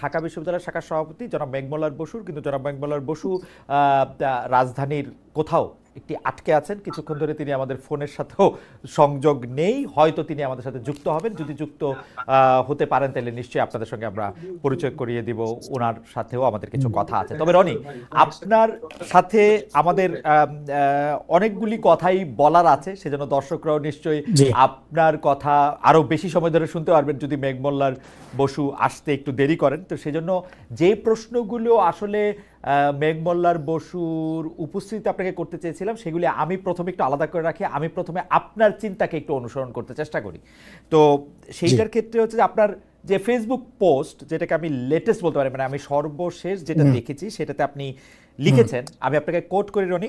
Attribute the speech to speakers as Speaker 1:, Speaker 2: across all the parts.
Speaker 1: ঢাকা বিশ্ববিদ্যালয়ের শাখার সভাপতি জনাব মেঘমল্লার বসুর, কিন্তু জনাব মেঘমল্লার বসু রাজধানীর কোথাও একটি আটকে আছেন। কিছুক্ষণ ধরে তিনি আমাদের ফোনের সাথেও সংযোগ নেই, হয়তো তিনি আমাদের সাথে যুক্ত হবেন। যদি যুক্ত হতে পারেন তাহলে নিশ্চয়ই আপনাদের সঙ্গে আমরা পরিচয় করিয়ে দিব, ওনার সাথেও আমাদের কিছু কথা আছে। তবে রনি, আপনার সাথে আমাদের অনেকগুলি কথাই বলার আছে, সেজন্য দর্শকরাও নিশ্চয়ই আপনার কথা আরো বেশি সময় ধরে শুনতে পারবেন যদি মেঘমল্লার বসু আসতে একটু দেরি করেন। তো সেজন্য যে প্রশ্নগুলো আসলে মেঘমল্লার বসুর উপস্থিতিতে আপনাকে করতে চেয়েছিলাম সেগুলি আমি প্রথমে একটু আলাদা করে রাখি। আমি প্রথমে আপনার চিন্তাকে একটু অনুসরণ করতে চেষ্টা করি। তো সেইটার ক্ষেত্রে হচ্ছে যে আপনার যে ফেসবুক পোস্ট, যেটাকে আমি লেটেস্ট বলতে পারি, মানে আমি সর্বশেষ যেটা দেখেছি সেটাতে আপনি লিখেছেন, আমি আপনাকে কোট করি রনি,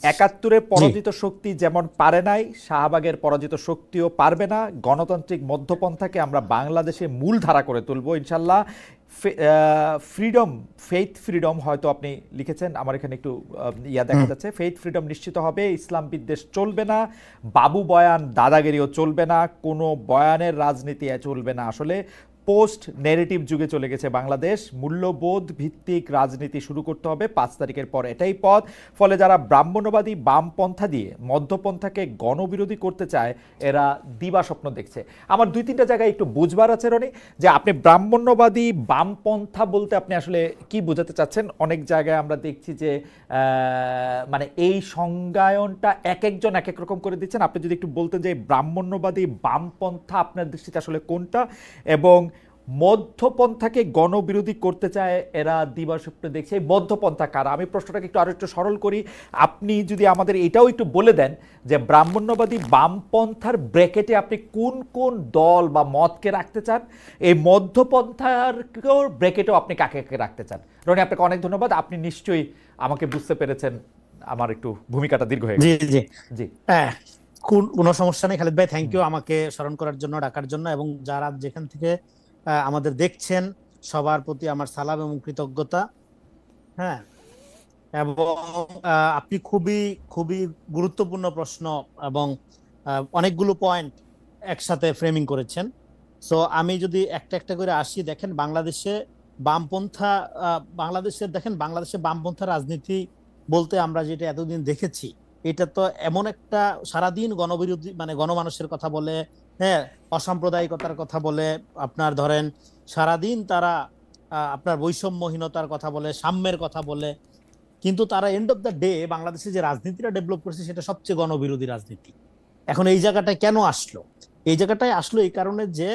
Speaker 1: ৭১-এর পরাজিত শক্তি যেমন পারে নাই, শাহবাগের পরাজিত শক্তিও পারবে না। গণতান্ত্রিক মধ্যপন্থাকে আমরা বাংলাদেশে মূল ধারা করে তুলবো ইনশাল্লাহ। ফ্রিডম, ফেইথ ফ্রিডম হয়তো আপনি লিখেছেন, আমার এখানে একটু দেখা যাচ্ছে, ফেইথ ফ্রিডম নিশ্চিত হবে, ইসলাম বিদ্বেষ চলবে না, বাবু বয়ান দাদাগিরিও চলবে না, কোনো বয়ানের রাজনীতি চলবে না। আসলে পোস্ট নেগেটিভ যুগে চলে গেছে বাংলাদেশ, মূল্যবোধ ভিত্তিক রাজনীতি শুরু করতে হবে, ৫ তারিখের পর এটাই পথ। ফলে যারা ব্রাহ্মণ্যবাদী বামপন্থা দিয়ে মধ্যপন্থাকে গণবিরোধী করতে চায় এরা দিবা স্বপ্ন দেখছে। আমার ২-৩টা জায়গায় একটু বুঝবার আছে রনি, যে আপনি ব্রাহ্মণ্যবাদী বামপন্থা বলতে আপনি আসলে কি বোঝাতে চাচ্ছেন। অনেক জায়গায় আমরা দেখছি যে মানে এই সংজ্ঞায়নটা এক একজন এক এক রকম করে দিচ্ছেন। আপনি যদি একটু বলতেন যে ব্রাহ্মণ্যবাদী বামপন্থা আপনার দৃষ্টিতে আসলে কোনটা, এবং মধ্যপন্থাকে গণবিরোধী করতে চায় এরা দিবাস্বপ্নে দেখছে, এই মধ্যপন্থা কারা? আমি প্রশ্নটাকে একটু আরো একটু সরল করি, আপনি যদি আমাদের এটাও একটু বলে দেন যে ব্রাহ্মণ্যবাদী বামপন্থার ব্র্যাকেটে আপনি কোন কোন দল বা মতকে রাখতে চান, এই মধ্যপন্থার ব্র্যাকেটেও আপনি কাকে কাকে রাখতে চান। রনি, আপনাকে অনেক ধন্যবাদ, আপনি নিশ্চয়ই আমাকে বুঝতে পেরেছেন। আমার একটু ভূমিকাটা দীর্ঘ হয়ে গেছে। জি জি,
Speaker 2: হ্যাঁ, কোনো সমস্যা নেই খালিদ ভাই, থ্যাংক ইউ আমাকে স্মরণ করার জন্য, ডাকার জন্য, এবং যারা যেখান থেকে আমাদের দেখছেন সবার প্রতি আমার সালাম এবং কৃতজ্ঞতা। হ্যাঁ, এবং আপনি খুবই খুবই গুরুত্বপূর্ণ প্রশ্ন এবং অনেকগুলো পয়েন্ট একসাথে ফ্রেমিং করেছেন। সো আমি যদি একটা একটা করে আসি, দেখেন বাংলাদেশে বামপন্থা, বাংলাদেশে বামপন্থা রাজনীতি বলতে আমরা যেটা এতদিন দেখেছি, এটা তো এমন একটা সারাদিন গণবিরোধী, মানে গণমানুষের কথা বলে, হ্যাঁ, অসাম্প্রদায়িকতার কথা বলে, আপনার ধরেন সারাদিন তারা আপনার বৈষম্যহীনতার কথা বলে, সাম্যের কথা বলে, কিন্তু তারা এন্ড অফ দ্য ডে বাংলাদেশে যে রাজনীতিটা ডেভেলপ করছে সেটা সবচেয়ে গণবিরোধী রাজনীতি। এখন এই জায়গাটায় কেন আসলো? এই জায়গাটায় আসলো এই কারণে যে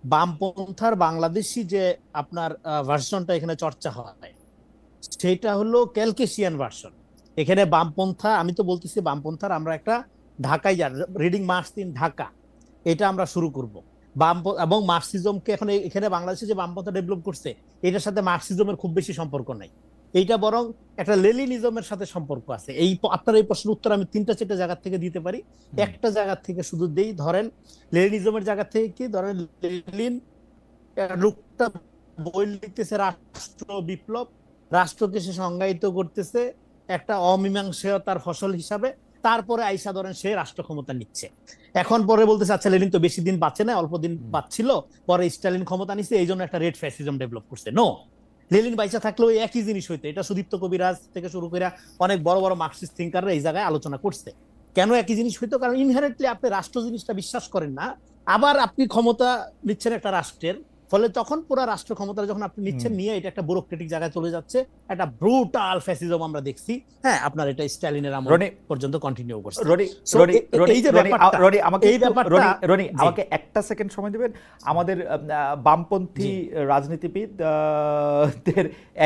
Speaker 2: বামপন্থার বাংলাদেশি যে আপনার ভার্সনটা এখানে চর্চা হয়, সেটা হলো ক্যালকেশিয়ান ভার্সন। এখানে বামপন্থা, আমি তো বলতেছি বামপন্থার আমরা একটা ঢাকায় রিডিং মার্কস ইন ঢাকা, এটা আমরা শুরু করব। এবং মার্কসিজমকে এখন এখানে বাংলাদেশে যে বামপন্থা ডেভেলপ করছে এটার সাথে মার্কসিজমের খুব বেশি সম্পর্ক নাই, এইটা বরং একটা লেনিনিজমের সাথে সম্পর্ক আছে। এই আপনার এই প্রশ্নের উত্তর আমি ৩-৪ জায়গা থেকে দিতে পারি। একটা জায়গা থেকে শুধু দেই, ধরেন লেনিনিজমের জায়গা থেকে কি, ধরেন লেনিন লোকটা বই লিখতেছে রাষ্ট্র বিপ্লব, রাষ্ট্রকে সে সংজ্ঞায়িত করতেছে একটা অমীমাংসতার ফসল হিসাবে, তারপরে আইসা ধরেন সে রাষ্ট্র ক্ষমতা নিচ্ছে। এখন পরে বলতেছে আচ্ছা লেনিন তো বেশি দিন বাঁচে না, অল্প দিন বাঁচছিল, পরে স্টালিন ক্ষমতা নিচ্ছে, এই জন্য একটা রেড ফ্যাসিজম ডেভেলপ করছে। নো, লেনিন বাইচা থাকলেও একই জিনিস হইতো। এটা সুদীপ্ত কবিরাজ থেকে শুরু করে অনেক বড় বড় মার্কসিস্ট থিঙ্কাররা এই জায়গায় আলোচনা করছে। কেন একই জিনিস হইতো? কারণ ইনহেরেন্টলি আপনি রাষ্ট্র জিনিসটা বিশ্বাস করেন না, আবার আপনি ক্ষমতা নিচ্ছেন একটা রাষ্ট্রের, ফলে তখন পুরো রাষ্ট্র ক্ষমতা যখন আপনি নিচ্ছেন, নিয়ে এটা একটা ব্যুরোক্রেটিক জায়গায় চলে যাচ্ছে, একটা ব্রুটাল ফ্যাসিজম আমরা দেখছি। হ্যাঁ, আপনার এটা স্টালিনের আমল পর্যন্ত কন্টিনিউ করছে।
Speaker 1: আমাকে একটা সেকেন্ড সময় দিবেন। আমাদের বামপন্থী রাজনীতিবিদ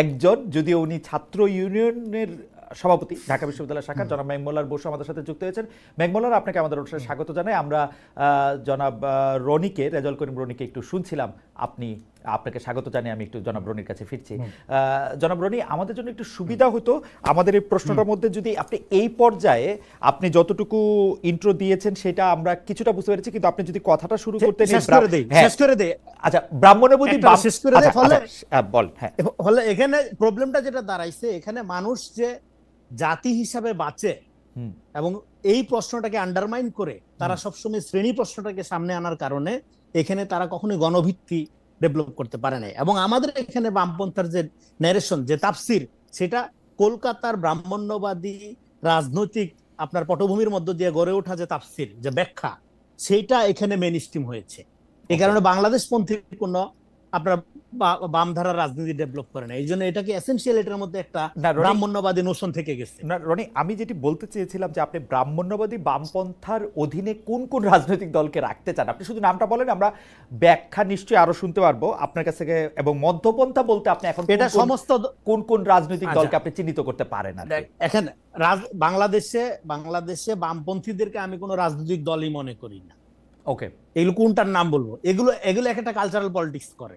Speaker 1: একজন, যদিও উনি ছাত্র ইউনিয়নের সভাপতি ঢাকা বিশ্ববিদ্যালয় শাখা, জনাব মেঘমল্লার বসু আমাদের সাথে যুক্ত হয়েছেন। মেঘমল্লার, আপনাকে আমাদের অনুষ্ঠানে স্বাগত জানাই। আমরা জনাব রনিকে, রেজাউল করিম রনিকে একটু শুনছিলাম, আপনাকে স্বাগত জানিয়ে আমি একটু জনাব রনির কাছে ফিরছি। জনাব রনি, আমাদের জন্য একটু সুবিধা হতো আমাদের এই প্রশ্নটার মধ্যে যদি আপনি এই পর্যায়ে আপনি যতটুকু ইন্ট্রো দিয়েছেন সেটা আমরা কিছুটা বুঝতে পেরেছি, কিন্তু আপনি যদি কথাটা শুরু করতে আচ্ছা, ব্রাহ্মণ্যবাদী শেষ করে দেয়, বল। হ্যাঁ,
Speaker 2: ফলে এখানে প্রবলেমটা যেটা দাঁড়াইছে, এখানে মানুষ যে জাতি হিসাবে বাঁচে এবং এই প্রশ্নটাকে আন্ডারমাইন করে তারা সবসময় শ্রেণী প্রশ্নটাকে সামনে আনার কারণে এখানে তারা কখনোই গণভিত্তি ডেভেলপ করতে পারে নাই। এবং আমাদের এখানে বামপন্থার যে ন্যারেশন, যে তাফসির, সেটা কলকাতার ব্রাহ্মণ্যবাদী রাজনৈতিক আপনার পটভূমির মধ্য দিয়ে গড়ে ওঠা যে তাফসির, যে ব্যাখ্যা, সেইটা এখানে মেইন স্ট্রিম হয়েছে। এই
Speaker 1: ওকে
Speaker 2: কারণে বাংলাদেশপন্থী কোনো আপনার বামধারা রাজনীতি ডেভেলপ করে না। এই জন্য এটাকে এসেনশিয়াল, এটার মধ্যে একটা
Speaker 1: না রনি,
Speaker 2: ব্রাহ্মণ্যবাদী নোশন থেকে গেছে।
Speaker 1: না রনি, আমি যেটি বলতে চেয়েছিলাম যে আপনি ব্রাহ্মণ্যবাদী বামপন্থার অধীনে কোন কোন রাজনৈতিক দলকে রাখতে চান, আপনি শুধু নামটা বলেন, আমরা ব্যাখ্যা নিশ্চয়ই আরো শুনতে পারবো আপনার কাছ থেকে। এবং মধ্যপন্থা বলতে আপনি এখন
Speaker 2: এটা সমস্ত
Speaker 1: কোন কোন রাজনৈতিক
Speaker 2: আচ্ছা,
Speaker 1: দলকে আপনি চিহ্নিত করতে পারেন আর কি?
Speaker 2: এখানে বাংলাদেশে বামপন্থীদেরকে আমি কোনো রাজনৈতিক দলই মনে করি না।
Speaker 1: ওকে
Speaker 2: এগুলো কোনটার নাম বলবো? এগুলো এগুলো একটা কালচারাল পলিটিক্স করে।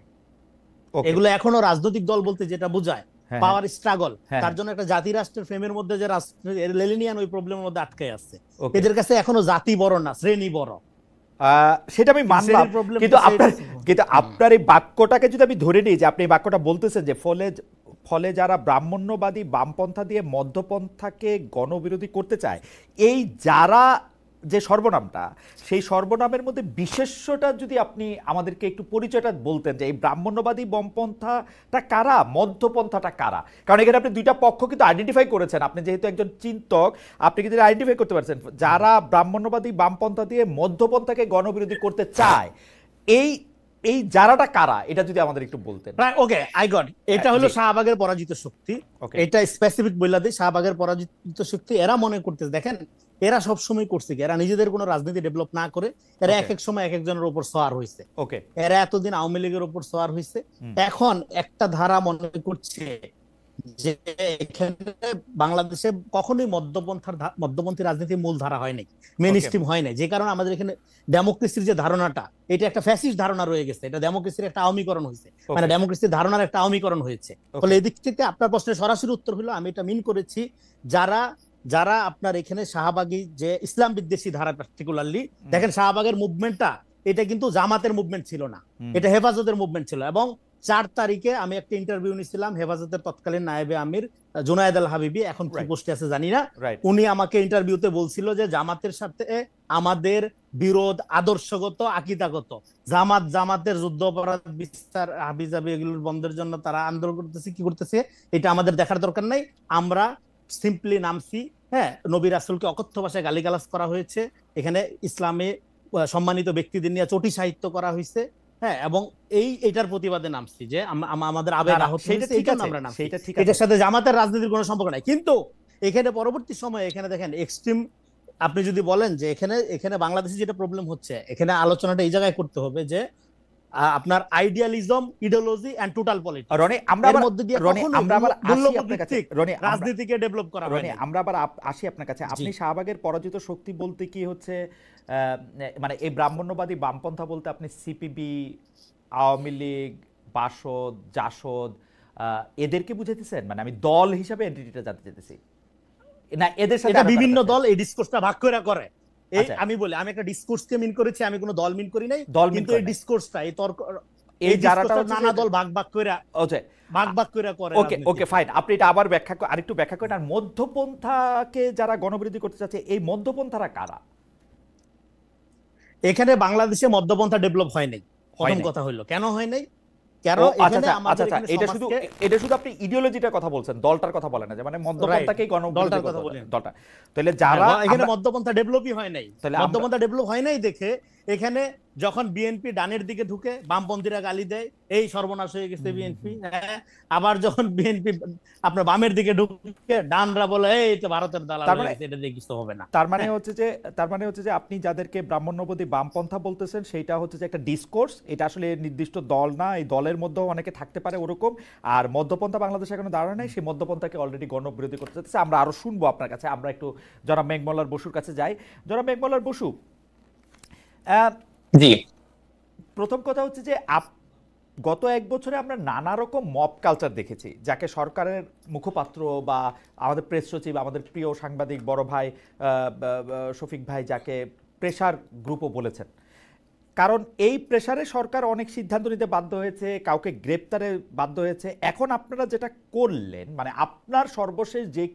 Speaker 1: ওকে
Speaker 2: এগুলো এখনো রাজনৈতিক দল বলতে যেটা বোঝায়
Speaker 1: হ্যাঁ
Speaker 2: পাওয়ার স্ট্রাগল,
Speaker 1: হ্যাঁ
Speaker 2: তার জন্য একটা জাতি রাষ্ট্রের ফ্রেমের মধ্যে যে লেনিনিয়ান ওই প্রবলেমের মধ্যে আটকে আছে।
Speaker 1: ওকে,
Speaker 2: এদের কাছে এখনো জাতি বড় না, শ্রেণী বড়।
Speaker 1: সেটা আমি মানলাম,
Speaker 2: শ্রেণীর প্রবলেম
Speaker 1: কিন্তু আপনার এই বাক্যটাকে যদি আমি ধরে নিই যে আপনি এই বাক্যটা বলতেছেন যে ফলে যারা ব্রাহ্মণ্যবাদী বামপন্থা দিয়ে মধ্যপন্থাকে গণবিরোধী করতে চায়, এই যারা যে সর্বনামটা, সেই সর্বনামের মধ্যে বিশেষ্যটা যদি আপনি আমাদেরকে একটু পরিচয়টা বলতেন যে এই ব্রাহ্মণ্যবাদী বামপন্থাটা কারা, মধ্যপন্থাটা কারা। কারণ এখানে আপনি দুইটা পক্ষ কিন্তু আইডেন্টিফাই করেছেন, আপনি যেহেতু একজন চিন্তক, আপনি কিন্তু আইডেন্টিফাই করতে পারছেন যারা ব্রাহ্মণ্যবাদী বামপন্থা দিয়ে মধ্যপন্থাকে গণবিরোধী করতে চায়। এই এই যারাটা কারা, এটা যদি আমাদের একটু বলতেন।
Speaker 2: ওকে, আই গট। এটা হলো শাহবাগের পরাজিত শক্তি।
Speaker 1: ওকে
Speaker 2: এটা স্পেসিফিক বইলা দিই, শাহবাগের পরাজিত শক্তি। এরা মনে করতেছে, দেখেন এরা সবসময় করছে কি, এরা নিজেদের কোনো রাজনীতি ডেভেলপ না করে এরা এক এক সময় এক একজনের উপর সোয়ার হয়েছে।
Speaker 1: ওকে
Speaker 2: এরা এতদিন আওয়ামী লীগের উপর সোয়ার হয়েছে, এখন একটা ধারা মনে করছে যে এখানে বাংলাদেশে কখনোই মধ্যপন্থী রাজনীতি মূল ধারা হয় নাই, মেইন স্ট্রিম হয় নাই। যে কারণে আমাদের এখানে ডেমোক্রেসির যে ধারণাটা, এটা একটা ফ্যাসিস্ট ধারণা রয়ে গেছে। এটা ডেমোক্রেসির একটা আওয়ামীকরণ হয়েছে, মানে ডেমোক্রেসির ধারণার একটা আওয়ামীকরণ হয়েছে। ফলে এদিক থেকে আপনার প্রশ্নের সরাসরি উত্তর হলো, আমি এটা মিন করেছি যারা যারা আপনার এখানে শাহবাগী যে ইসলাম বিদ্বেষী ধারা, পার্টিকুলারলি দেখেন শাহবাগের মুভমেন্টটা, এটা কিন্তু জামাতের মুভমেন্ট ছিল না, এটা হেফাজতের মুভমেন্ট ছিল। এবং 4 তারিখে আমি একটা ইন্টারভিউ নিছিলাম হেফাজতের তৎকালীন নায়েবে আমির জুনায়েদ আল হাবিবি, এখন কি পোস্টে আছে জানি না। উনি আমাকে ইন্টারভিউতে বলছিল যে জামাতের সাথে আমাদের বিরোধ আদর্শগত, আকীদাগত। জামাতের যুদ্ধ অপরাধ বিচার হাবিজাবি এগুলোর বন্ধের জন্য তারা আন্দোলন করতেছে, কি করতেছে এটা আমাদের দেখার দরকার নাই। আমরা সিম্পলি নামছি, হ্যাঁ, নবী রাসূলকে অকথ্য ভাষায় গালিগালাজ করা হয়েছে, এখানে ইসলামে সম্মানিত ব্যক্তিদের নিয়ে চটি সাহিত্য করা হয়েছে, হ্যাঁ, এবং এটার প্রতিবাদে নামছি যে আমাদের আবেগ আহত হয়েছে, এই কারণে আমরা নামছি। এটার সাথে জামাতের রাজনীতির কোনো সম্পর্ক নাই। কিন্তু এখানে পরবর্তী সময়ে এখানে দেখেন এক্সট্রিম, আপনি যদি বলেন যে এখানে বাংলাদেশে যেটা প্রবলেম হচ্ছে, এখানে আলোচনাটা এই জায়গায় করতে হবে যে আপনার idealism, ideology and total politics,
Speaker 1: Roni আমরা আবার আসি আপনার কাছে, রনি
Speaker 2: রাজনীতিকে ডেভেলপ করা হয়।
Speaker 1: রনি আমরা আবার আসি আপনার কাছে। আপনি শাহবাগের পরাজিত শক্তি বলতে কি হচ্ছে, মানে এই ব্রাহ্মণ্যবাদী বামপন্থা বলতে আপনি সিপিবি, আওয়ামী লীগ, বাসদ, জাসদ এদেরকে বুঝাইতেছেন? মানে আমি দল হিসাবে এন্টিটিটা জানতে চাইতেছি না, এদের সাথে
Speaker 2: এটা বিভিন্ন দল এই ডিসকোর্সটা ভাগ করে। এই আমি বলি, আমি একটা ডিসকোর্সকে মিন করেছি, আমি কোনো দল মিন করি নাই। কিন্তু এই ডিসকোর্সটা, এই তর্ক, এই যারাটা নানা দল ভাগ করে করে।
Speaker 1: ওকে ফাইন, আপনি এটা আবার আরেকটু ব্যাখ্যা করেন। আর মধ্যপন্থাকে যারা গণবিরোধী করতে চাচ্ছে, এই মধ্যপন্থারা কারা?
Speaker 2: এখানে বাংলাদেশে মধ্যপন্থা ডেভেলপ হয় নাই। প্রথম কথা হলো কেন হয় নাই,
Speaker 1: এটা শুধু আপনি ইডিওলজিটার কথা বলছেন, দলটার কথা বলেন না, যে মানে মধ্যপন্থাকেই গণবিরোধী দলটা। তাহলে যারা
Speaker 2: এখানে মধ্যপন্থা ডেভেলপই হয় নাই, মধ্যপন্থা ডেভেলপ হয় নাই দেখে এখানে যখন বিএনপি ডানের দিকে ঢুকে বামপন্থীরা গালি দেয়, এই সর্বনাশ হয়ে গেছে বিএনপি। আবার যখন বিএনপি আপনার বামের দিকে ঢুকে ডানরা বলে এই তো ভারতের দালাল, এটা দিয়ে কিছু হবে না।
Speaker 1: তার মানে হচ্ছে যে আপনি যাদেরকে ব্রাহ্মণ্যবাদী বামপন্থা বলতেছেন, সেটা হচ্ছে যে একটা ডিসকোর্স, এটা আসলে নির্দিষ্ট দল না, এই দলের মধ্যেও অনেকে থাকতে পারে ওরকম। আর মধ্যপন্থা বাংলাদেশে এখনো দাঁড়ায় নাই, সেই মধ্যপন্থাকে অলরেডি গণবিরোধী করতে চাচ্ছে। আমরা আরো শুনবো আপনার কাছে। আমরা একটু জনাব মেঘমল্লার বসুর কাছে যাই। জনাব মেঘমল্লার বসু,
Speaker 3: জি,
Speaker 1: প্রথম কথা হচ্ছে যে গত 1 বছরে আমরা নানা রকম মব কালচার দেখেছি, যাকে সরকারের মুখপাত্র বা আমাদের প্রেস সচিব, আমাদের প্রিয় সাংবাদিক বড় ভাই শফিক ভাই যাকে প্রেসার গ্রুপও বলেছেন। কারণ এই প্রেসারে সরকার অনেক সিদ্ধান্ত নিতে বাধ্য হয়েছে, কাউকে গ্রেপ্তারে বাধ্য হয়েছে। এখন আপনারা যেটা করলেন, মানে আপনার সর্বশেষ যে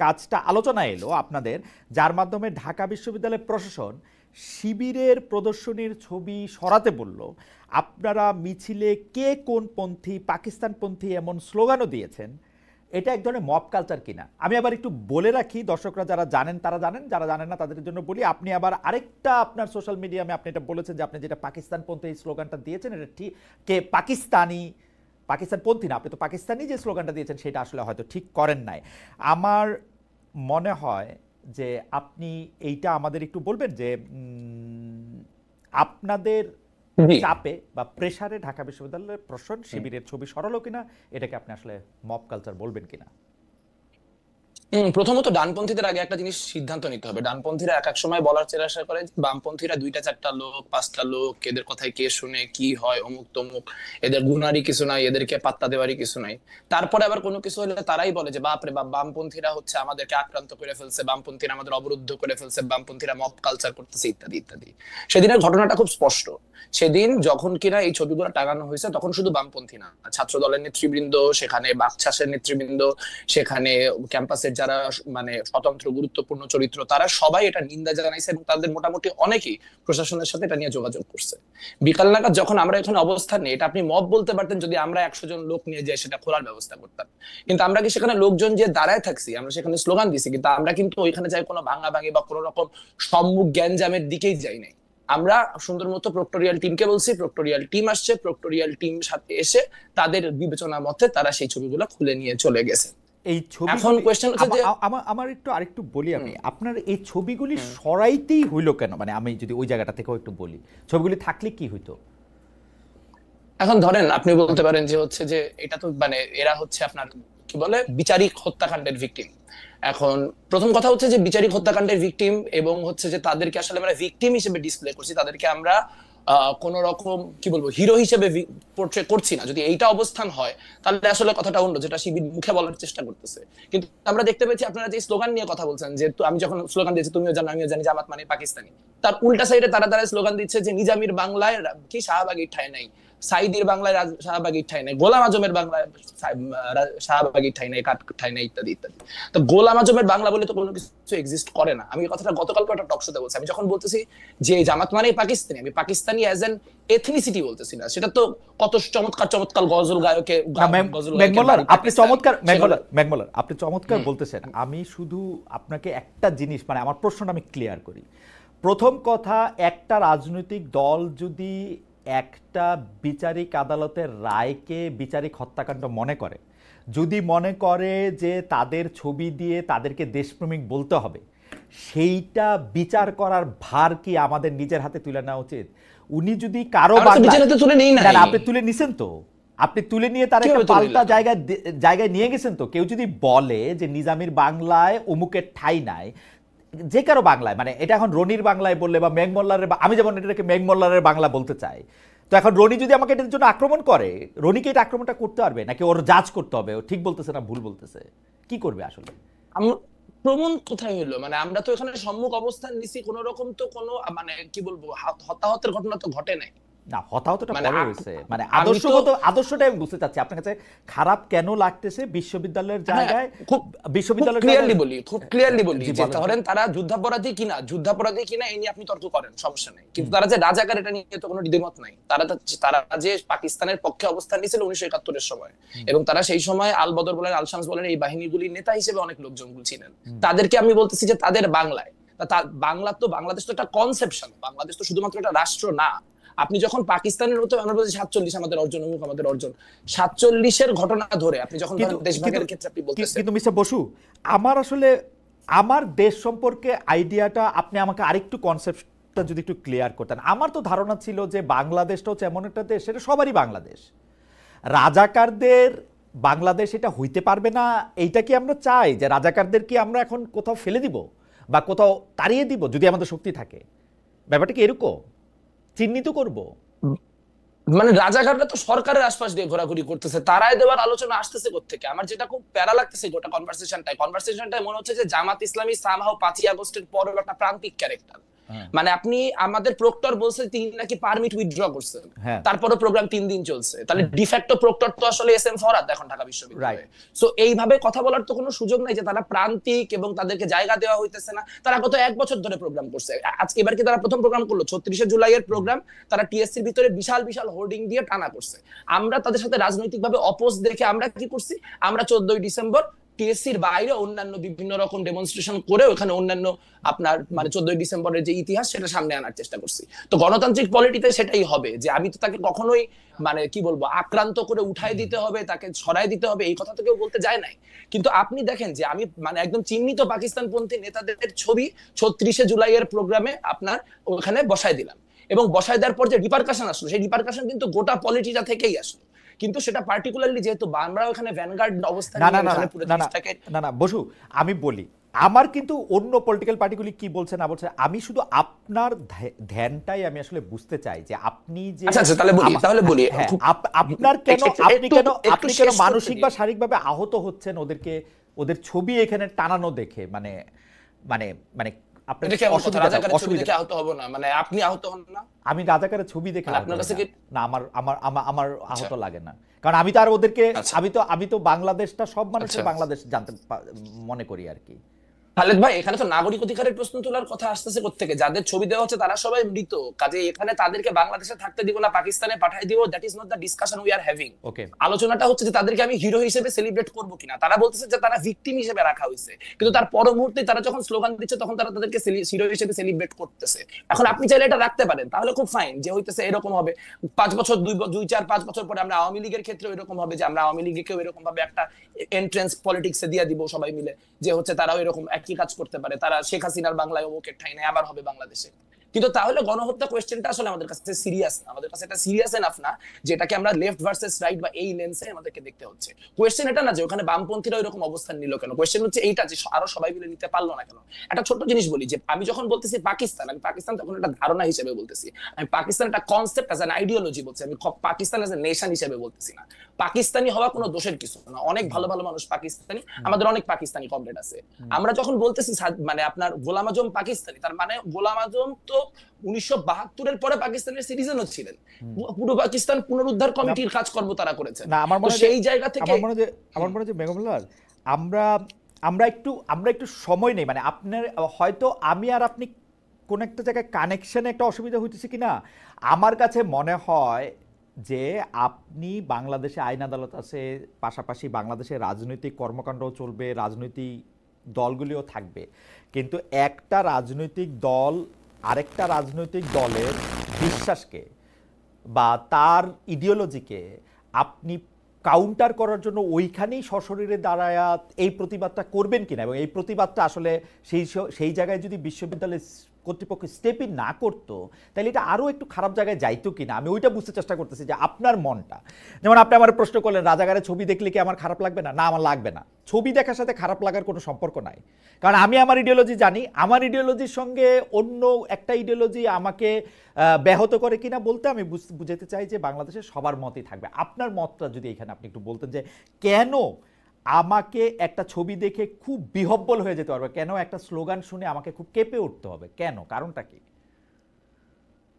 Speaker 1: কাজটা আলোচনা এলো আপনাদের, যার মাধ্যমে ঢাকা বিশ্ববিদ্যালয় প্রশাসন শিবিরের প্রদর্শনীর ছবি সরাতে বলল। আপনারা মিছিলে কে কোন পন্থী, পাকিস্তানপন্থী এমন স্লোগানও দিয়েছেন। এটা এক ধরনের মব কালচার কিনা? আমি আবার একটু বলে রাখি, দর্শকরা যারা জানেন তারা জানেন, যারা জানেন না তাদের জন্য বলি। আপনি আবার আরেকটা আপনার সোশ্যাল মিডিয়ামে আপনি এটা বলেছেন যে আপনি যেটা পাকিস্তানপন্থী এই স্লোগানটা দিয়েছেন, এটা ঠিক কে পাকিস্তানপন্থী না, আপনি তো পাকিস্তানি যে স্লোগানটা দিয়েছেন সেটা আসলে হয়তো ঠিক করেন নাই। আমার মনে হয় যে আপনি এইটা আমাদের একটু বলবেন যে আপনাদের
Speaker 3: জি।
Speaker 1: চাপে বা প্রেসারে ঢাকা বিশ্ববিদ্যালয়ের প্রশাসন শিবিরের ছবি সরালো কিনা, এটাকে আপনি আসলে মব কালচার বলবেন কিনা?
Speaker 3: প্রথমত ডানপন্থীদের আগে একটা জিনিস সিদ্ধান্ত নিতে হবে। ডানপন্থীরা এক এক সময় বলার চেষ্টা করে যে বামপন্থীরা 2টা 4টা লোক 5টা লোক, এদের কথায় কে শুনে, কি হয়, অমুক তমুক, এদের গুনারই কিছু নাই, এদেরকে পাত্তা দেওয়ারই কিছু নাই। তারপরে আবার কোনো কিছু হলে তারাই বলে যে বাপরে বাপ, বামপন্থীরা হচ্ছে আমাদেরকে আক্রান্ত করে ফেলছে, বামপন্থীরা আমাদের অবরুদ্ধ করে ফেলছে, বামপন্থীরা মব কালচার করতেছে, ইত্যাদি ইত্যাদি। সেদিনের ঘটনাটা খুব স্পষ্ট। সেদিন যখন কিনা এই ছবিগুলো টাঙানো হয়েছে তখন শুধু বামপন্থী না, ছাত্র দলের নেতৃবৃন্দ, সেখানে বাকছাসের নেতৃবৃন্দ, সেখানে ক্যাম্পাসের যারা মানে স্বতন্ত্র গুরুত্বপূর্ণ চরিত্র, তারা সবাই এটা নিন্দা জানাইছে এবং তাদের মোটামুটি অনেকেই প্রশাসনের সাথে এটা নিয়ে যোগাযোগ করছে। বিকাল নাগাদ যখন আমরা এখানে অবস্থান নিই, এটা আপনি মব বলতে পারতেন যদি আমরা 100 জন লোক নিয়ে যাই সেটা খোলার ব্যবস্থা করতাম, কিন্তু আমরা কি সেখানে লোকজন যে দাঁড়ায় থাকছি, আমরা সেখানে স্লোগান দিছি, কিন্তু আমরা কিন্তু ওইখানে যাই কোনো ভাঙাভাঙি বা কোনো রকম সম্মুখ গ্যাঞ্জামের দিকেই যাই নাই। আমরা সুন্দর মতো প্রক্টোরিয়াল টিমকে বলছি, প্রক্টোরিয়াল টিম আসছে, প্রক্টোরিয়াল টিম সাথে এসে তাদের বিবেচনা মতে তারা সেই ছবিগুলো খুলে নিয়ে চলে গেছে।
Speaker 1: এই ছবি
Speaker 3: এখন কোয়েশ্চেন হচ্ছে যে
Speaker 1: আমার একটু আরেকটু বলি, আমি আপনার এই ছবিগুলি সরাইতেই হইলো কেন? মানে আমি যদি ওই জায়গাটা থেকেও একটু বলি, ছবিগুলি থাকলে কি হইতো?
Speaker 3: এখন ধরেন আপনি বলতে পারেন যে হচ্ছে যে এটা তো মানে এরা হচ্ছে আপনার কি বলে বিচারিক হত্যাকাণ্ডের ভিকটিম। এখন প্রথম কথা হচ্ছে যে বিচারিক হত্যাকাণ্ডের ভিকটিম এবং হচ্ছে যে তাদেরকে আসলে আমরা ভিকটিম হিসেবে ডিসপ্লে করছি, তাদেরকে আমরা কোন রকম কি বলবো হিরো হিসেবে পোর্ট্রে করছি না। যদি এইটা অবস্থান হয় তাহলে আসলে কথাটা অন্য, যেটা শিবির মুখে বলার চেষ্টা করতেছে। কিন্তু আমরা দেখতে পেয়েছি আপনারা যে স্লোগান নিয়ে কথা বলছেন, যে আমি যখন স্লোগান দিয়েছি তুমিও জানো আমিও জানি জামাত মানে পাকিস্তানি, তার উল্টা সাইডে তারা স্লোগান দিচ্ছে যে নিজামীর বাংলায় কি শাহবাগীর ঠাঁই নাই, সাইদির বাংলায় শাহবাগীর ঠাঁই নাই, গোলাম আজমের বাংলায় শাহবাগীর ঠাঁই নাই, কাঠ ঠাঁই নাই, ইত্যাদি ইত্যাদি। তো গোলাম আজমের বাংলা বলে তো কোনো কিছু এক্সিস্ট করে না। আমি কথাটা গতকালকে একটা টক শোতে বলছি, আমি যখন বলতেছি যে জামাত মানে পাকিস্তানি, আমি পাকিস্তানি অ্যাজ এন এথনিসিটি বলতেছি না। সেটা তো কত চমৎকার চমৎকার গজল গায়কে
Speaker 1: আপনি চমৎকার বলতেছেন। আমি শুধু আপনাকে একটা জিনিস, মানে আমার প্রশ্নটা আমি ক্লিয়ার করি। প্রথম কথা, একটা রাজনৈতিক দল যদি একটা বিচারিক আদালতের রায়কে বিচারিক হত্যাকাণ্ড মনে করে, যদি মনে করে যে তাদের ছবি দিয়ে তাদেরকে দেশপ্রেমিক বলতে হবে, সেইটা বিচার করার ভার কি আমাদের নিজের হাতে তুলে নেওয়া উচিত? উনি যদি কারো আপনি তুলে নিছেন, তো আপনি তুলে নিয়ে তার একটা পাল্টা জায়গায় নিয়ে গেছেন। তো কেউ যদি বলে যে নিজামীর বাংলায় অমুকের ঠাঁই নাই, যে কারো বাংলায়, মানে এটা এখন রনির বাংলায় বললে বা মেঘমল্লারের, আমি যেমন এটাকে মেঘমল্লারের বাংলা বলতে চাই, তো এখন রনি যদি আমাকে এটার জন্য আক্রমণ করে, রনিকে এটা আক্রমণটা করতে পারবে নাকি ওর জাজ করতে হবে ও ঠিক বলতেছে না ভুল বলতেছে? কি করবে আসলে?
Speaker 3: প্রমাণ কোথায় হলো? মানে আমরা তো এখানে সম্মুখ অবস্থান নিছি, কোন রকম তো কোনো মানে কি বলবো হতাহতের ঘটনা তো ঘটে নাই।
Speaker 1: না, হতাহতটা পরে হয়েছে, মানে আদর্শটা আমি বুঝতে চাচ্ছি আপনার কাছে খারাপ কেন লাগতেছে বিশ্ববিদ্যালয়ের জায়গায়।
Speaker 3: বিশ্ববিদ্যালয়ের খুব ক্লিয়ারলি বলি যে ধরেন তারা যুদ্ধাপরাধী কিনা এই নিয়ে আপনি তর্ক করেন, সমস্যা নেই, কিন্তু তারা যে রাজাকার এটা নিয়ে তো কোনো দ্বিমত নাই। তারা যে পাকিস্তানের পক্ষে অবস্থান নিয়েছিল 1971 সময়, এবং তারা সেই সময় আল বদর বলেন, আল শামস বলেন, এই বাহিনীগুলির নেতা হিসেবে অনেক লোকজন ছিলেন। তাদেরকে আমি বলতেছি যে তাদের বাংলায়, বাংলাদেশ তো একটা কনসেপশন, বাংলাদেশ তো শুধুমাত্র একটা রাষ্ট্র না। আপনি যখন পাকিস্তানের মতো আমরা বলছি 47 আমাদের অর্জন, আমাদের অর্জন 47-এর ঘটনা ধরে আপনি যখন দেশভাগের ক্ষেত্রে আপনি বলতেছেন।
Speaker 1: কিন্তু মিস্টার বসু, আমার আসলে আমার দেশ সম্পর্কে আইডিয়াটা আপনি আমাকে আরেকটু কনসেপ্টটা যদি একটু ক্লিয়ার করতেন। আমার তো ধারণা ছিল যে বাংলাদেশটা হচ্ছে এমন একটা দেশ, সেটা সবারই বাংলাদেশ, রাজাকারদের বাংলাদেশ এটা হইতে পারবে না। এইটা কি আমরা চাই যে রাজাকারদের কি আমরা এখন কোথাও ফেলে দিব বা কোথাও তাড়িয়ে দিব যদি আমাদের শক্তি থাকে? ব্যাপারটা কি এরকম চিহ্নিত করব?
Speaker 3: মানে রাজাকাররা তো সরকারের আশপাশ দিয়ে ঘোরাঘুরি করতেছে, তারাই দেওয়ার আলোচনা আসতেছে কোত্থেকে? আমার যেটা খুব প্যারা লাগতেছে গোটা কনভারসেশনটাই মনে হচ্ছে যে জামাত ইসলামী সামহাও 5ই আগস্টের পরের একটা প্রান্তিক ক্যারেক্টার। মানে আপনি আমাদের প্রক্টর বলছে তিনি নাকি পারমিট উইথড্র করছেন,
Speaker 1: হ্যাঁ।
Speaker 3: তারপরে প্রোগ্রাম 3 দিন চলছে, তাহলে ডিফ্যাক্টো প্রক্টর তো আসলে এস এম ফরহাদ এখন ঢাকা বিশ্ববিদ্যালয়ে। সো এইভাবে কথা বলার তো কোনো সুযোগ নাই যে তারা প্রান্তিক এবং তাদেরকে জায়গা দেওয়া হইতেছে না। তারা গত 1 বছর ধরে প্রোগ্রাম করছে, আজকে এবার কি তারা প্রথম প্রোগ্রাম করলো? 36শে জুলাইয়ের প্রোগ্রাম তারা টিএসসির ভিতরে বিশাল বিশাল হোর্ডিং দিয়ে টানা করছে। আমরা তাদের সাথে রাজনৈতিকভাবে অপোজ দেখে আমরা কি করছি, আমরা 14ই ডিসেম্বর টিএসসির বাইরে অন্যান্য বিভিন্ন রকম ডেমনস্ট্রেশন করে ওখানে অন্যান্য আপনার মানে 14ই ডিসেম্বরের যে ইতিহাস সেটা সামনে আনার চেষ্টা করছি। তো গণতান্ত্রিক পলিটিতে সেটাই হবে যে আমি তো তাকে কখনোই মানে কি বলবো আক্রান্ত করে উঠাই দিতে হবে, তাকে ছড়াই দিতে হবে, এই কথা তো কেউ বলতে যায় নাই। কিন্তু আপনি দেখেন যে আমি মানে একদম চিহ্নিত পাকিস্তানপন্থী নেতাদের ছবি 36শে জুলাইয়ের প্রোগ্রামে আপনার ওখানে বসায় দিলাম, এবং বসায় দেওয়ার পর যে রিপারকাশন আসলো সেই রিপারকাশন কিন্তু গোটা পলিটিটা থেকেই আসলো। কিন্তু সেটা পার্টিকুলারলি যেহেতু আমরা ওখানে ভ্যানগার্ড অবস্থায়
Speaker 1: না বসু, আমি বলি আমার কিন্তু অন্য পলিটিক্যাল পার্টিগুলি কি বলছে না বলছে, আমি শুধু আপনার ধ্যানটাই আমি আসলে বুঝতে চাই যে আপনি যে
Speaker 3: আচ্ছা তাহলে বলি
Speaker 1: আপনার কেন আপনি কেন মানসিক বা শারীরিকভাবে আহত হচ্ছেন ওদের ছবি এখানে টানানো দেখে, মানে মানে মানে আমি রাজাকারের ছবি দেখে না আমার আহত লাগে না, কারণ আমি তো আর ওদেরকে আমি তো বাংলাদেশটা সব মানুষের বাংলাদেশ জানতে মনে করি আর কি।
Speaker 3: খালেদ ভাই, এখানে তো নাগরিক অধিকারের প্রশ্ন তোলার কথা আসতেছে কোত্থেকে? যাদের ছবি দেওয়া হচ্ছে তারা সবাই মৃত, কাজে এখানে তাদেরকে বাংলাদেশে থাকতে দিব না পাকিস্তানে পাঠিয়ে দিব, that is not the discussion we are having. আলোচনাটা হচ্ছে যে তাদেরকে আমি হিরো হিসেবে সেলিব্রেট করব কিনা। তারা বলতেছে যে তারা ভিকটিম হিসেবে রাখা হয়েছে, কিন্তু তার পর মুহূর্তে তারা যখন স্লোগান দিচ্ছে তখন তারা তাদেরকে হিরো হিসেবে সেলিব্রেট করতেছে। এখন আপনি চাইলে এটা রাখতে পারেন, তাহলে খুব ফাইন, যে হইতেছে এরকম হবে 5 বছর 2-4-5 বছর পরে আমরা আওয়ামী লীগের ক্ষেত্রে এরকম হবে যে আমরা আওয়ামী লীগকেও এরকম ভাবে একটা এন্ট্রান্স পলিটিক্সে দিয়ে দিব সবাই মিলে, যে হচ্ছে তারাও এরকম একই কাজ করতে পারে, তারা শেখ হাসিনার বাংলায় অমুকের ঠাই নেই আবার হবে বাংলাদেশে। কিন্তু তাহলে গণহত্যা কোয়েশ্চেনটা আসলে আমাদের কাছে সিরিয়াস না, আমাদের কাছে এটা সিরিয়াস এনাফ না যেটাকে আমরা লেফট ভার্সেস রাইট বা এই লেন্সে আমাদেরকে দেখতে হচ্ছে। কোয়েশ্চেন এটা না যে ওখানে বামপন্থীরা এরকম অবস্থান নিল কেন, কোয়েশ্চেন হচ্ছে এইটা যে আরো সবাই মিলে নিতে পারলো না কেন। একটা ছোট জিনিস বলি, যে আমি যখন বলতেছি পাকিস্তান, আমি পাকিস্তান তখন একটা ধারণা হিসেবে বলতেছি, আমি পাকিস্তান একটা কনসেপ্ট অ্যাজ অ্যান আইডিওলজি বলছি, আমি পাকিস্তান অ্যাজ এ নেশন হিসেবে বলতেছি না। পাকিস্তানি হওয়া কোনো দোষের কিছু না, অনেক ভালো ভালো মানুষ পাকিস্তানি, আমাদের অনেক পাকিস্তানি কমরেড আছে। আমরা যখন বলতেছি মানে আপনার গোলাম আজম পাকিস্তানি, তার মানে গোলাম আজম তো 1972-এর পরে পাকিস্তানের সিটিজেনও ছিলেন, পূর্ব পাকিস্তান পুনরুদ্ধার কমিটির কাজকর্ম তারা করেছেন।
Speaker 1: না আমার মনে
Speaker 3: সেই জায়গা থেকে
Speaker 1: আমার মনে হয় বেগমুল্লাহ আমরা একটু সময় নেই, মানে আপনার হয়তো আমি আর আপনি কোন একটা জায়গায় কানেকশনে একটা অসুবিধা হইতেছে কিনা। আমার কাছে মনে হয় যে আপনি বাংলাদেশে আইন আদালত আছে, পাশাপাশি বাংলাদেশে রাজনৈতিক কর্মকাণ্ডও চলবে, রাজনৈতিক দলগুলিও থাকবে, কিন্তু একটা রাজনৈতিক দল আরেকটা রাজনৈতিক দলের বিশ্বাসকে বা তার ইডিওলজিকে আপনি কাউন্টার করার জন্য ওইখানেই সশরীরে দাঁড়ায় এই প্রতিবাদটা করবেন কিনা, এবং এই প্রতিবাদটা আসলে সেই জায়গায় যদি বিশ্ববিদ্যালয়ের কর্তৃপক্ষ স্টেপই না করতো তাহলে এটা আরও একটু খারাপ জায়গায় যাইতো কিনা, আমি ওইটা বুঝতে চেষ্টা করতেছি যে আপনার মনটা। যেমন আপনি আমার প্রশ্ন করলেন রাজাকারের ছবি দেখলে কি আমার খারাপ লাগবে না, না আমার লাগবে না, ছবি দেখার সাথে খারাপ লাগার কোনো সম্পর্ক নাই, কারণ আমি আমার ইডিওলজি জানি, আমার ইডিওলজির সঙ্গে অন্য একটা ইডিওলজি আমাকে ব্যাহত করে কিনা বলতে আমি বুঝাতে চাই যে বাংলাদেশের সবার মতই থাকবে। আপনার মতটা যদি এখানে আপনি একটু বলতেন যে কেন আমাকে একটা ছবি দেখে খুব বিহব্বল হয়ে যেতে পারবে, কেন একটা স্লোগান শুনে আমাকে খুব কেঁপে উঠতে হবে, কেন, কারণটা কি?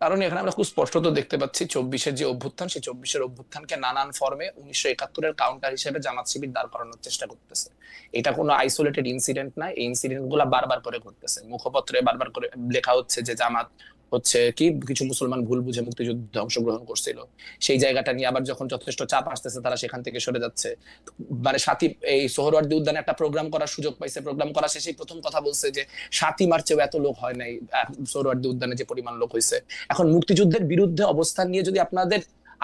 Speaker 3: কারণ এখানে আমরা খুব স্পষ্টত দেখতে পাচ্ছি 24-এর যে অভ্যুত্থান, সেই 24-এর অভ্যুত্থানকে নানান ফর্মে 1971-এর কাউন্টার হিসেবে জামাত শিবির দাঁড় করানোর চেষ্টা করতেছে। এটা কোনো আইসোলেটেড ইনসিডেন্ট না, এই ইনসিডেন্ট গুলা বারবার করে ঘটতেছে, মুখপত্রে বারবার করে লেখা হচ্ছে যে জামাত হচ্ছে কি কিছু মুসলমান ভুল বুঝে মুক্তিযুদ্ধে অংশগ্রহণ করছিল, সেই জায়গাটা নিয়ে আবার যখন যথেষ্ট চাপ আসতেছে তারা সেখান থেকে সরে যাচ্ছে। মানে এই সোহরাওয়ার্দী উদ্যানে একটা প্রোগ্রাম করার সুযোগ পাইছে, প্রোগ্রাম করা শেষেই প্রথম কথা বলছে যে 7ই মার্চেও এত লোক হয় নাই সোহরাওয়ার্দী উদ্যানে যে পরিমাণ লোক হয়েছে। এখন মুক্তিযুদ্ধের বিরুদ্ধে অবস্থান নিয়ে যদি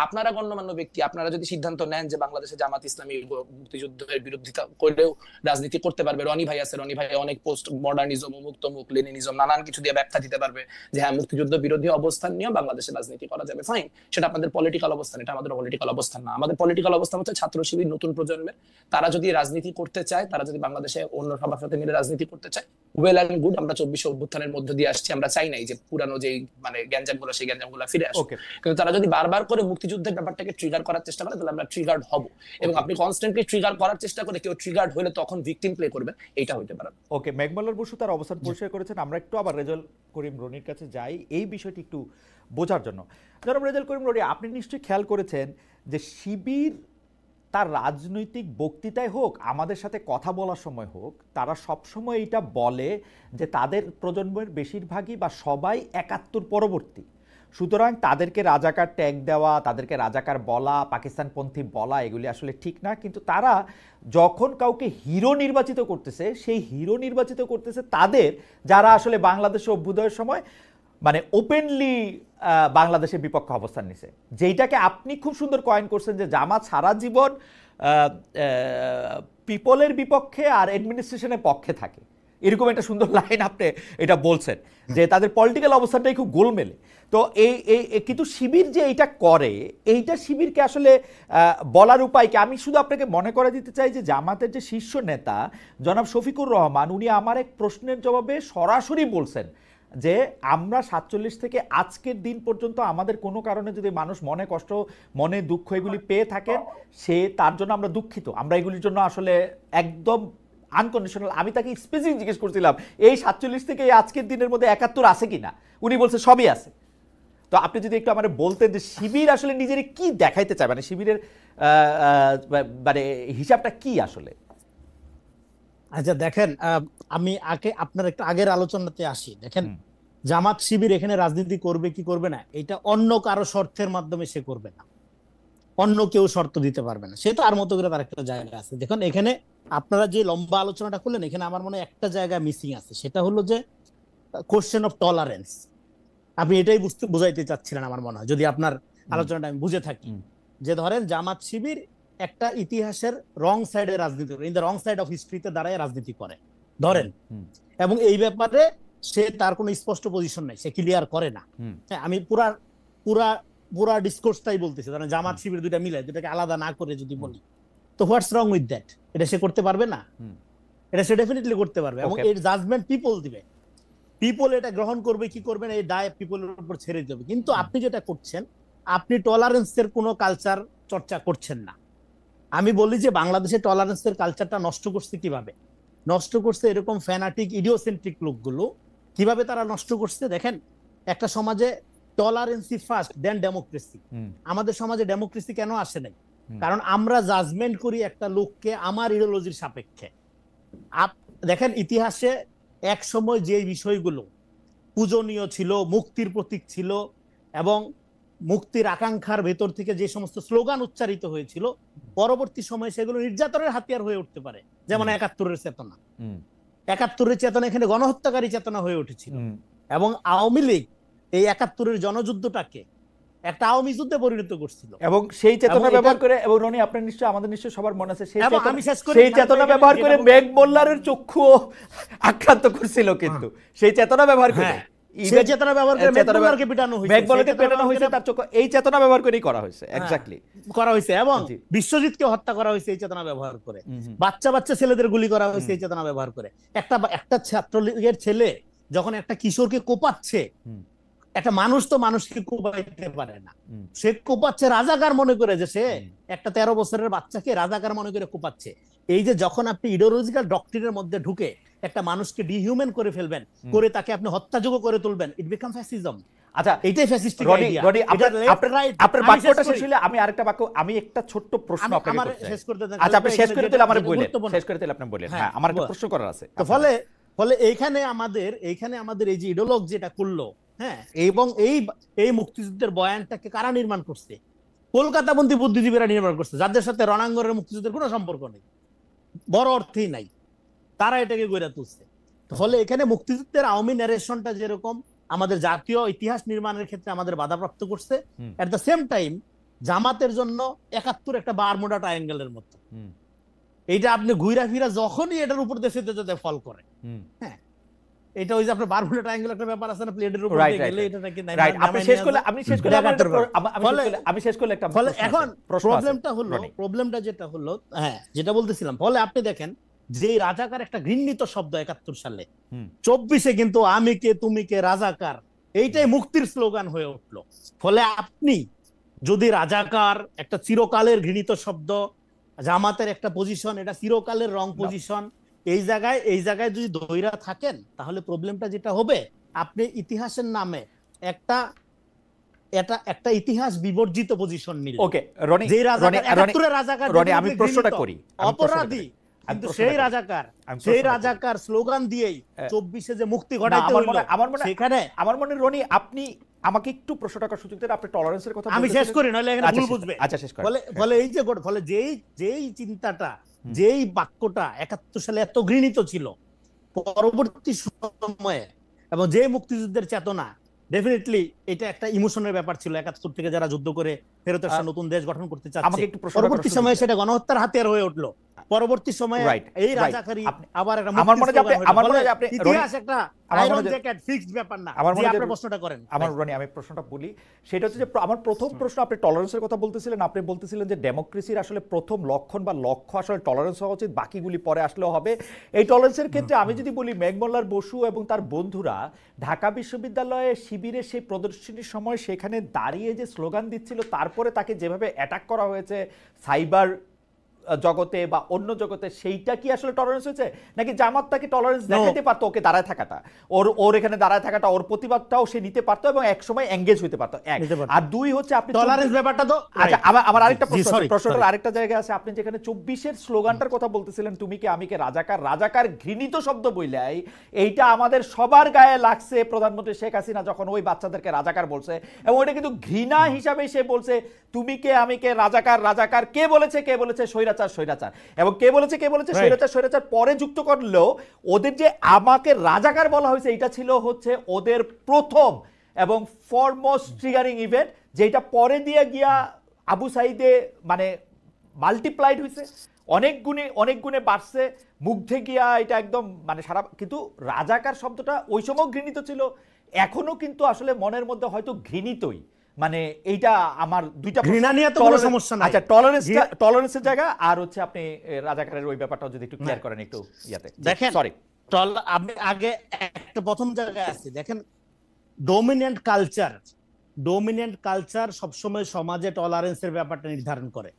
Speaker 3: আপনারা গণ্যমান্য ব্যক্তি আপনারা যদি সিদ্ধান্ত নেন যে বাংলাদেশে জামাত ইসলামী মুক্তিযুদ্ধের বিরোধিতা করেও রাজনীতি করতে পারবে, রনি ভাই আছে, রনি ভাই অনেক পোস্ট মডার্নিজম, মুক্তমুখ, লেনিনিজম নানান কিছু দিয়ে ব্যাখ্যা দিতে পারবে যে হ্যাঁ মুক্তিযুদ্ধ বিরোধী অবস্থান নিয়ে বাংলাদেশে রাজনীতি করা যাবে, ফাইন, সেটা আপনাদের পলিটিক্যাল অবস্থান, এটা আমাদের পলিটিক্যাল অবস্থান না। আমাদের পলিটিক্যাল অবস্থান হচ্ছে ছাত্র শিবির নতুন প্রজন্মের, তারা যদি রাজনীতি করতে চায়, তারা যদি বাংলাদেশে অন্য সবার সাথে মিলে রাজনীতি করতে চায়, ওয়েল অ্যান্ড গুড। আমরা 24 অভ্যুত্থানের মধ্য দিয়ে আসছি, আমরা চাই নাই যে পুরানো যে মানে গ্যাঞ্জামগুলো সেই গ্যাঞ্জামগুলো ফিরে আসে, কিন্তু তারা যদি বারবার করে মুক্তিযুদ্ধ মুক্তিযুদ্ধের ব্যাপারটাকে ট্রিগার করার চেষ্টা করে, তাহলে আমরা ট্রিগার্ড হব। এবং আপনি কনস্ট্যান্টলি ট্রিগার করার চেষ্টা করে কেউ ট্রিগার্ড হলে তখন ভিকটিম প্লে করবে, এটা হতে পারে।
Speaker 1: ওকে, মেঘমালার বসু তার অবস্থান পরিষ্কার করেছেন। আমরা একটু আবার রেজাল করিম রনির কাছে যাই এই বিষয়টি একটু বোঝার জন্য। জনাব রেজাল করিম রনি, আপনি নিশ্চয়ই খেয়াল করেছেন যে শিবির তার রাজনৈতিক বক্তৃতায় হোক, আমাদের সাথে কথা বলার সময় হোক, তারা সবসময় এটা বলে যে তাদের প্রজন্মের বেশিরভাগই বা সবাই ৭১ পরবর্তী, সুতরাং তাদেরকে রাজাকার ট্যাগ দেওয়া, তাদেরকে রাজাকার বলা, পাকিস্তানপন্থী বলা এগুলি আসলে ঠিক না। কিন্তু তারা যখন কাউকে হিরো নির্বাচিত করতেছে, সেই হিরো নির্বাচিত করতেছে তাদের যারা আসলে বাংলাদেশে অভ্যুদয়ের সময় মানে ওপেনলি বাংলাদেশের বিপক্ষে অবস্থান নিছে, যেইটাকে আপনি খুব সুন্দর কয়েন করছেন যে জামাত সারা জীবন পিপলের বিপক্ষে আর অ্যাডমিনিস্ট্রেশনের পক্ষে থাকে, এরকম একটা সুন্দর লাইন আপনি এটা বলছেন যে তাদের পলিটিক্যাল অবস্থাটাই খুব গোলমেলে। তো কিন্তু শিবির যে এইটা করে, এইটা শিবিরকে আসলে বলার উপায় কি? আমি শুধু আপনাকে মনে করে দিতে চাই যে জামাতের যে শীর্ষ নেতা জনাব শফিকুর রহমান, উনি আমার এক প্রশ্নের জবাবে সরাসরি বলছেন যে আমরা ৪৭ থেকে আজকের দিন পর্যন্ত আমাদের কোনো কারণে যদি মানুষ মনে কষ্ট, মনে দুঃখ এগুলি পেয়ে থাকেন, সে তার জন্য আমরা দুঃখিত, আমরা এগুলির জন্য আসলে একদম আনকন্ডিশনাল। আমি তাকে স্পেসিফিক জিজ্ঞেস করছিলাম এই ৪৭ থেকে এই আজকের দিনের মধ্যে ৭১ আছে কিনা, উনি বলছে সবই আছে। তো আপনি যদি একটু আমাদের বলতেন যে শিবির আসলে নিজের কি দেখাইতে চায়, মানে শিবিরের মানে হিসাবটা কি আসলে?
Speaker 2: আচ্ছা দেখেন, আমি আপনার একটু আগের আলোচনাতে আসি। দেখেন, জামাত শিবির এখানে রাজনীতি করবে কি করবে না, এটা অন্য কারো শর্তের মাধ্যমে সে করবে না, অন্য কেউ শর্ত দিতে পারবে না, সে তার মতো করে তার একটা জায়গা আছে। দেখুন এখানে আপনারা যে লম্বা আলোচনাটা করলেন, এখানে আমার মনে হয় একটা জায়গা মিসিং আছে, সেটা হলো যে কোশ্চেন অফ টলারেন্স। আপনি এটাই বুঝাইতে চাচ্ছিলেন আমার মনে হয়, যদি আপনার আলোচনাটা আমি বুঝে থাকি। যে ধরেন জামাত শিবির একটা ইতিহাসের রং সাইডে রাজনীতি করে, in the wrong side of হিস্ট্রিতে দাঁড়ায় রাজনীতি করে ধরেন, এবং এই ব্যাপারে সে তার কোনো স্পষ্ট পজিশন নাই, সে ক্লিয়ার করে না। আমি পুরা পুরা পুরা ডিসকোর্সটাই বলতেছি, ধরেন জামাত শিবির দুইটা মিলে, দুটাকে আলাদা না করে যদি বলি, তো হোয়াটস রং উইথ দ্যাট? এটা সে করতে পারবে না? এটা সে ডেফিনেটলি করতে পারবে, এবং এর জাজমেন্ট পিপল দিবে। পিপল এটা গ্রহণ করবে কি করবে না, এই দায় পিপলের উপর ছেড়ে দেবে। কিন্তু আপনি যেটা করছেন, আপনি টলারেন্সের কোনো কালচার চর্চা করছেন না। আমি বলি যে বাংলাদেশে টলারেন্সের কালচারটা নষ্ট করছে কিভাবে? নষ্ট করছে এরকম ফ্যানাটিক ইডিওসেন্ট্রিক লোকগুলো। কিভাবে তারা নষ্ট করছে? দেখেন, একটা সমাজে টলারেন্সি ফার্স্ট দেন ডেমোক্রেসি। আমাদের সমাজে ডেমোক্রেসি কেন আসে নাই? কারণ আমরা জাজমেন্ট করি একটা লোককে আমার ইডিওলজির সাপেক্ষে। দেখেন ইতিহাসে এক সময় যে বিষয়গুলো পূজনীয় ছিল, মুক্তির প্রতীক ছিল, এবং মুক্তির আকাঙ্ক্ষার ভেতর থেকে যে সমস্ত স্লোগান উচ্চারিত হয়েছিল, পরবর্তী সময়ে সেগুলো নির্যাতনের হাতিয়ার হয়ে উঠতে পারে। যেমন ৭১-এর চেতনা, ৭১-এর চেতনা এখানে গণহত্যাকারী চেতনা হয়ে উঠেছিল, এবং আওয়ামী লীগ এই ৭১-এর জনযুদ্ধটাকে একটা আওয়ামী যুদ্ধে পরিণত করছিল,
Speaker 1: এবং সেই চেতনা ব্যবহার করে, এবং রনি আপনার নিশ্চয়, আমাদের নিশ্চয় সবার মনে আছে,
Speaker 2: আমি
Speaker 1: সেই চেতনা ব্যবহার করে মেঘ মোল্লারের চক্ষু আক্রান্ত করছিল, কিন্তু সেই চেতনা ব্যবহার করে,
Speaker 2: সেই চেতনা ব্যবহার করে মেঘ মোল্লারকে পিটানো হয়েছে,
Speaker 1: মেঘ মোল্লারকে পেটানো হয়েছে, তার চক্ষু এই চেতনা ব্যবহার করেই করা হয়েছে, এক্স্যাক্টলি
Speaker 2: করা হয়েছে। এবং বিশ্বজিৎকে হত্যা করা হয়েছে এই চেতনা ব্যবহার করে, বাচ্চা বাচ্চা ছেলেদের গুলি করা হয়েছে এই চেতনা ব্যবহার করে। একটা ছাত্রলীগের ছেলে যখন একটা কিশোরকে কোপাচ্ছে, একটা মানুষ তো মানুষকে কোপাইতে পারে না, সে কোপাচ্ছে রাজাকার মনে করে, যে সে একটা 13 বছরের বাচ্চাকে রাজাকার মনে করে কোপাচ্ছে। এই যে যখন আপনি ইডিওলজিক্যাল ডক্ট্রিনের মধ্যে ঢুকে একটা মানুষকে ডিহিউম্যান করে ফেলবেন, করে তাকে আপনি হত্যাযোগ্য করে তুলবেন, ইট বিকাম ফ্যাসিজম।
Speaker 1: আচ্ছা,
Speaker 2: এইটাই ফ্যাসিস্টিক আইডিয়া।
Speaker 1: আপনার বাক্যটা শেষ হইলে আমি আরেকটা বাক্য, আমি একটা ছোট্ট প্রশ্ন আপনাকে করতে চাই। আচ্ছা, আপনি শেষ করে দিলে আমারে বলেন, শেষ করে দিলে আপনি বলেন। হ্যাঁ, আমার একটা প্রশ্ন করার আছে।
Speaker 2: তো ফলে এইখানে আমাদের এই যে ইডিওলগ যেটা করলো, হ্যাঁ, এবং এই মুক্তিযুদ্ধের বয়ানটাকে কারা নির্মাণ করছে? কলকাতাবন্দি বুদ্ধিজীবীরা নির্মাণ করছে, যাদের সাথে রণাঙ্গনের মুক্তিযুদ্ধের কোনো সম্পর্ক নেই, বড় অর্থেই নাই, তারা এটাকে গড়ে তুলছে। ফলে এখানে মুক্তিযুদ্ধের আওয়ামী ন্যারেশনটা যেরকম আমাদের জাতীয় ইতিহাস নির্মাণের ক্ষেত্রে আমাদের বাধাপ্রাপ্ত করছে, এট দ্য সেম টাইম জামাতের জন্য ৭১ একটা বারমুডা ট্রায়াঙ্গেলের মতো। এইটা আপনি ঘুরা ফিরা যখনই এটার উপর দেশে যেতে ফল করে, হ্যাঁ, এটা ওই যে আপনার বারমুডা ট্রায়াঙ্গেল একটা ব্যাপার আছে না, প্লেটের উপর গেলে এটা নাকি
Speaker 1: রাইট। আপনি শেষ করলে আমি শেষ করলে একটা
Speaker 2: ফলে এখন প্রবলেমটা যেটা হলো, হ্যাঁ, যেটা বলতেছিলাম, ফলে আপনি দেখেন যে রাজাকার একটা ঘৃণিত শব্দ ৭১ সালে, ২৪-এ কিন্তু আমি কে তুমি কে রাজাকার, এইটাই মুক্তির স্লোগান হয়ে উঠলো। ফলে আপনি যদি রাজাকার একটা চিরকালের ঘৃণিত শব্দ, জামাতের একটা পজিশন, এটা চিরকালের রং পজিশন, এই জায়গায় যদি ধইরা থাকেন তাহলে প্রবলেমটা যেটা হবে, আপনি ইতিহাসের নামে একটা একটা ইতিহাস বিবর্জিত পজিশন নিলেন।
Speaker 1: ওকে রনি,
Speaker 2: যে রাজাকার ৭১ রাজাকার
Speaker 1: রনি আমি প্রশ্নটা করি,
Speaker 2: অপরাধী, কিন্তু সেই রাজাকার স্লোগান দিয়েই ২৪-এ যে মুক্তি ঘটাইতে হলো সেখানে
Speaker 1: আমার মনে রনি আপনি আমাকে একটু প্রশ্নটা করার সুযোগ দেন। আপনি টলারেন্সের কথা
Speaker 2: আমি শেষ করি, নইলে এখানে ভুল বুঝবে।
Speaker 1: আচ্ছা শেষ করেন।
Speaker 2: ফলে এই যে ফলে যেই চিন্তাটা, যেই বাক্যটা ৭১ সালে এত ঘৃণিত ছিল, পরবর্তী সময়ে এবং যে মুক্তিযুদ্ধের চেতনা, ডেফিনেটলি এটা একটা ইমোশনের ব্যাপার ছিল। ৭১ থেকে যারা যুদ্ধ করে ফেরত এসে নতুন দেশ গঠন করতে চাচ্ছে, পরবর্তী সময়ে সেটা গণহত্যার হাতিয়ার হয়ে উঠলো। পরবর্তী সময়ে এই রাজাকারী আবার একটা
Speaker 1: আমার মনে হয় আপনি
Speaker 2: ইতিহাস একটা আয়রন জ্যাকেট ফিক্সড ব্যাপার না। যে আপনি প্রশ্নটা করেন,
Speaker 1: আমার রনি আমি প্রশ্নটা বলি, সেটা হচ্ছে যে আমার প্রথম প্রশ্ন, আপনি টলারেন্সের কথা বলতেছিলেন, আপনি বলতেছিলেন যে ডেমোক্রেসির আসলে প্রথম লক্ষণ বা লক্ষ্য আসলে টলারেন্স হওয়া উচিত, বাকিগুলি পরে আসলেও হবে। এই টলারেন্সের ক্ষেত্রে আমি যদি বলি, মেঘমল্লার বসু এবং তার বন্ধুরা ঢাকা বিশ্ববিদ্যালয়ে শিবিরের সেই প্রদর্শনীর সময় সেখানে দাঁড়িয়ে যে স্লোগান দিচ্ছিল, তারপরে তাকে যেভাবে অ্যাটাক করা হয়েছে সাইবার জগতে বা অন্য জগতে, সেইটা কি আসলে টলারেন্স হয়েছে, নাকি জামাত তাকে টলারেন্স দেখাতে পারতো? ওকে দাঁড়ায় থাকাটা, ওর এখানে দাঁড়ায় থাকাটা, ওর প্রতিবাদটাও সে নিতে পারতো এবং এক সময় এঙ্গেজ হইতে পারতো, এক। আর দুই হচ্ছে আপনি
Speaker 2: টলারেন্স ব্যাপারটা তো
Speaker 1: আচ্ছা, আমার আরেকটা প্রশ্নটার আরেকটা জায়গা আছে। আপনি যেখানে ২৪-এর স্লোগানটার কথা বলতেছিলেন, তুমি কে আমি কে রাজাকার ঘৃণিত শব্দ বইলাই, এইটা আমাদের সবার গায়ে লাগছে প্রধানমন্ত্রী শেখ হাসিনা যখন ওই বাচ্চাদেরকে রাজাকার বলছে, এবং ওইটা কিন্তু ঘৃণা হিসাবে সে বলছে, তুমি কে আমি কে রাজাকার কে বলেছে স্বৈরাচার, এবং কে বলেছে স্বৈরাচার পরে যুক্ত করলেও ওদের যে আমাকে রাজাকার বলা হয়েছে, এটা ছিল হচ্ছে ওদের প্রথম এবং ফরমোস্ট ট্রিগারিং ইভেন্ট, যেটা পরে দিয়ে গিয়া আবু সাইদে মানে মাল্টিপ্লাইড হয়েছে, অনেক গুণে বাড়ছে, মুগ্ধে গিয়া এটা একদম মানে সারা। কিন্তু রাজাকার শব্দটা ওই সময় ঘৃণিত ছিল, এখনো কিন্তু আসলে মনের মধ্যে হয়তো ঘৃণিতই। মানে এইটা আমার দুইটা
Speaker 2: ঘৃণা নিয়ে তো কোনো সমস্যা নাই।
Speaker 1: আচ্ছা, টলারেন্সের জায়গা আর হচ্ছে আপনি রাজাকারের ওই ব্যাপারটাও যদি একটু ক্লিয়ার করেন একটু ইয়াতে।
Speaker 2: দেখেন,
Speaker 1: সরি,
Speaker 2: আপনি আগে একটা প্রথম জায়গায় আছে, দেখেন ডোমিনেন্ট কালচার সবসময় সমাজে টলারেন্সের ব্যাপারটা নির্ধারণ করে।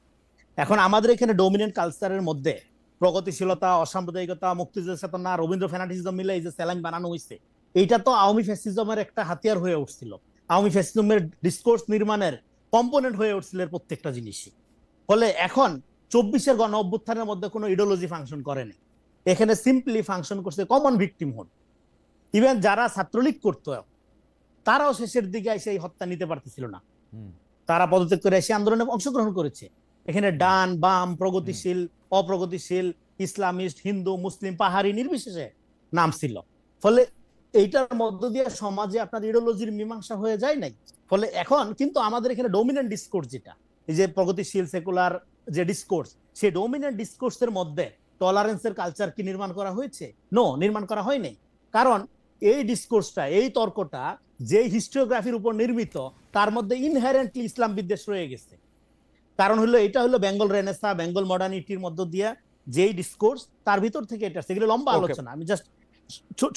Speaker 2: এখন আমাদের এখানে ডোমিনেন্ট কালচারের মধ্যে প্রগতিশীলতা, অসাম্প্রদায়িকতা, মুক্তিযুদ্ধ চেতনা, রবীন্দ্র ফ্যানাটিজম মিলে এই যে স্যালাইন বানানো হয়েছে, এইটা তো আওয়ামী ফ্যাসিজমের একটা হাতিয়ার হয়ে উঠছিল, আওয়ামী ফ্যাসিজমের ডিসকোর্স নির্মাণের কম্পোনেন্ট হয়ে উঠছিল এর প্রত্যেকটা জিনিসই। ফলে এখন ২৪-এর গণ অভ্যুত্থানের মধ্যে কোনো ইডিওলজি ফাংশন করেনি, এখানে সিম্পলি ফাংশন করছে কমন ভিকটিমহুড। ইভেন যারা ছাত্রলীগ করতো তারাও শেষের দিকে এসে এই হত্যা নিতে পারতেছিল না, তারা পদত্যাগ করে এসে আন্দোলনে অংশগ্রহণ করেছে। এখানে ডান বাম, প্রগতিশীল অপ্রগতিশীল, ইসলামিস্ট, হিন্দু মুসলিম, পাহাড়ি নির্বিশেষে নাম ছিল। ফলে এইটার মধ্য দিয়ে সমাজে আপনার ইডিওলজির মীমাংসা হয়ে যায় নাই। ফলে এখন কিন্তু আমাদের এখানে ডোমিনেন্ট ডিসকোর্স, যেটা এই যে প্রগতিশীল সেকুলার যে ডিসকোর্স, সেই ডোমিনেন্ট ডিসকোর্সের মধ্যে টলারেন্সের কালচার কি নির্মাণ করা হয়েছে? নো, নির্মাণ করা হয়নি। কারণ এই ডিসকোর্সটা, এই তর্কটা যে হিস্টোগ্রাফির উপর নির্মিত, তার মধ্যে ইনহেরেন্টলি ইসলাম বিদ্বেষ রয়ে গেছে। কারণ হলো এটা হলো বেঙ্গল রেনেসা, বেঙ্গল মডার্নিটির মধ্য দিয়ে যেই ডিসকোর্স, তার ভিতর থেকে এটা, সেগুলো লম্বা আলোচনা, আমি জাস্ট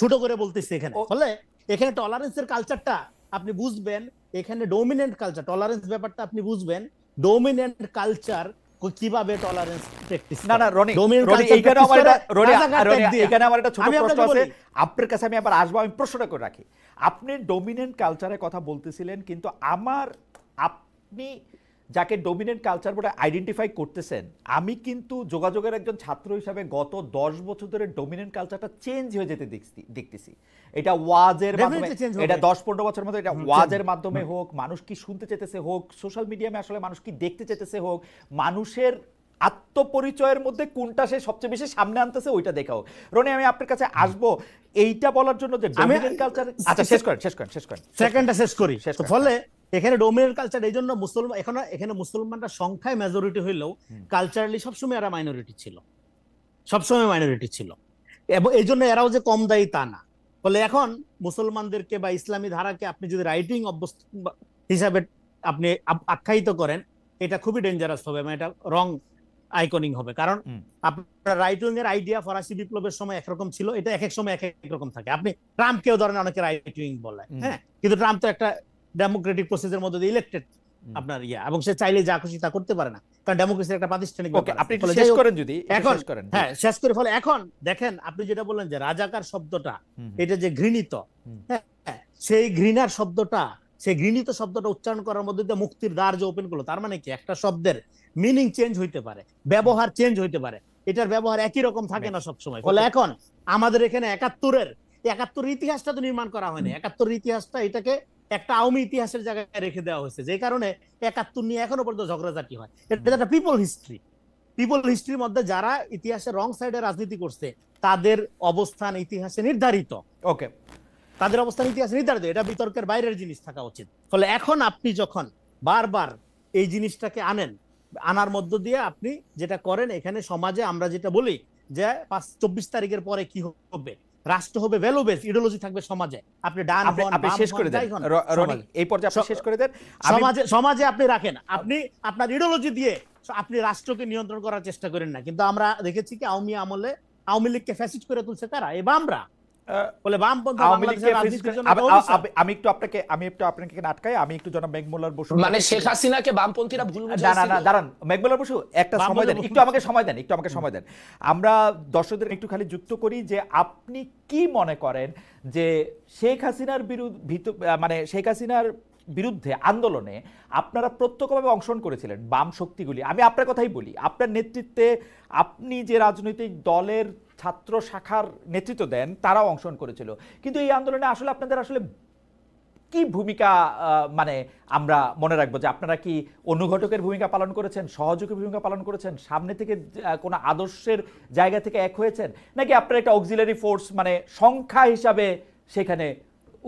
Speaker 2: ছোট করে বলতেছি এখানে। ফলে এখানে টলারেন্সের কালচারটা আপনি বুঝবেন, এখানে ডোমিনেন্ট কালচার, টলারেন্স ব্যাপারটা আপনি বুঝবেন, ডোমিনেন্ট কালচার কিভাবে টলারেন্স প্র্যাকটিস।
Speaker 1: না রনি, এখানে আমার একটা ছোট প্রশ্ন আছে আপনার কাছে, আমি আবার আসবো, আমি প্রশ্নটা করে রাখি। আপনি ডোমিনেন্ট কালচারের কথা বলতেছিলেন, কিন্তু আপনি যাকে ডোমিনেন্ট কালচার বলে আইডেন্টিফাই করতেছেন, আমি কিন্তু যোগাযোগের একজন ছাত্র হিসাবে গত 10 বছর ধরে ডোমিনেন্ট কালচারটা চেঞ্জ হয়ে যেতে দেখতেছি। এটা ওয়াজের মাধ্যমে, এটা 10-15 বছরের মধ্যে এটা ওয়াজের মাধ্যমে হোক, মানুষ কি শুনতে চেতেছে হোক, সোশ্যাল মিডিয়ামে আসলে মানুষ কি দেখতে চেতেছে হোক, মানুষের আত্মপরিচয়ের মধ্যে কোনটা সে সবচেয়ে বেশি সামনে আনতেছে ওইটা দেখাও। রনি, আমি আপনার কাছে আসবো এইটা বলার জন্য যে ডোমিনেন্ট কালচার। আচ্ছা, শেষ করেন
Speaker 2: সেকেন্ডটা শেষ করি। ফলে এখানে ডোমিনেন্ট কালচার, এই জন্য মুসলমান এখানে মুসলমানরা সংখ্যায় মেজরিটি হইলেও কালচারালি সবসময় এরা মাইনরিটি ছিল, এবং এই জন্য এরাও যে কম দায়ী তা না। ফলে এখন মুসলমানদেরকে বা ইসলামী ধারাকে আপনি যদি রাইটিং হিসাবে আপনি আখ্যায়িত করেন, এটা খুবই ডেঞ্জারাস হবে, মানে এটা রং আইকনিং হবে। কারণ আপনার রাইট উইং এর আইডিয়া ফরাসি বিপ্লবের সময় একরকম ছিল, এটা এক এক সময় এক এক রকম থাকে। আপনি ট্রাম্পকেও ধরেন অনেকে রাইট উইং বলে, হ্যাঁ, কিন্তু ট্রাম্প তো একটা ডেমোক্রেটিক প্রসেসের মধ্যে দিয়ে ইলেক্টেড আপনার এবং সে চাইলে যা খুশি তা করতে পারে না, কারণ ডেমোক্রেসির একটা প্রাতিষ্ঠানিক
Speaker 1: ওকে,
Speaker 2: ব্যাপার আছে।
Speaker 1: আপনি একটু
Speaker 2: ফলে
Speaker 1: শেষ
Speaker 2: যাই হোক,
Speaker 1: করেন যদি
Speaker 2: এখন
Speaker 1: শেষ করেন।
Speaker 2: হ্যাঁ শেষ করে ফলে এখন দেখেন আপনি যেটা বললেন যে রাজাকার শব্দটা এটা যে ঘৃণিত, হ্যাঁ সেই ঘৃণার শব্দটা, সেই ঘৃণিত শব্দটা উচ্চারণ করার মধ্যে দিয়ে মুক্তির দ্বার যে ওপেন করলো, তার মানে কি একটা শব্দের মিনিং চেঞ্জ হইতে পারে, ব্যবহার চেঞ্জ হইতে পারে, এটার ব্যবহার একই রকম থাকে না সবসময়। ফলে এখন আমাদের এখানে একাত্তরের ইতিহাসটা তো নির্মাণ করা হয়নি, একাত্তরের ইতিহাসটা এটাকে একটা আওয়ামী ইতিহাসের জায়গায় রেখে দেওয়া হয়েছে, যে কারণে ৭১ নিয়ে এখনো পর্যন্ত ঝগড়াঝাটি হয়। এটা একটা পিপল হিস্ট্রির মধ্যে যারা ইতিহাসের রং সাইডে রাজনীতি করছে তাদের অবস্থান ইতিহাসে নির্ধারিত।
Speaker 1: ওকে,
Speaker 2: তাদের অবস্থান ইতিহাসে নির্ধারিত, এটা বিতর্কের বাইরের জিনিস থাকা উচিত। ফলে এখন আপনি যখন বারবার এই জিনিসটাকে আনার মধ্য দিয়ে আপনি যেটা করেন, এখানে সমাজে আমরা যেটা বলি যে 24 তারিখের পরে কি হবে, রাষ্ট্র হবে ভ্যালু বেস, ইডিওলজি থাকবে সমাজে, আপনি ডান
Speaker 1: আপনি শেষ করে দেন রনি, এই পর্যায়ে আপনি শেষ করে দেন।
Speaker 2: সমাজে আপনি রাখেন, আপনি আপনার ইডিওলজি দিয়ে আপনি রাষ্ট্রকে নিয়ন্ত্রণ করার চেষ্টা করেন না। কিন্তু আমরা দেখেছি কি আওয়ামী লীগকে ফ্যাসিস্ট করে তুলছে কারা? এই বামরা। বলে বামপন্থী বাংলাদেশের রাজনীতির জন্য
Speaker 1: আমি একটু আপনাকে আটকাই, আমি একটু জনাব মেঘমুল্লার বসু,
Speaker 3: মানে শেখ হাসিনাকে বামপন্থীরা ভুল বুঝাইছিল।
Speaker 1: না দাঁড়ান মেঘমুল্লার বসু, একটা সময় দেন, একটু আমাকে সময় দেন। আমরা দর্শকদের একটু খালি যুক্ত করি যে আপনি কি মনে করেন যে শেখ হাসিনার বিরুদ্ধে আন্দোলনে আপনারা প্রত্যক্ষভাবে অংশগ্রহণ করেছিলেন বাম শক্তিগুলি। আমি আপনার কথাই বলি, আপনার নেতৃত্বে আপনি যে রাজনৈতিক দলের ছাত্র শাখার নেতৃত্ব দেন তারাও অংশগ্রহণ করেছিল, কিন্তু এই আন্দোলনে আসলে আপনাদের কি ভূমিকা, মানে আমরা মনে রাখবো যে আপনারা কি অনুঘটকের ভূমিকা পালন করেছেন, সহযোগী ভূমিকা পালন করেছেন, সামনে থেকে কোনো আদর্শের জায়গা থেকে এক হয়েছেন, নাকি আপনারা একটা অক্সিলারি ফোর্স মানে সংখ্যা হিসাবে সেখানে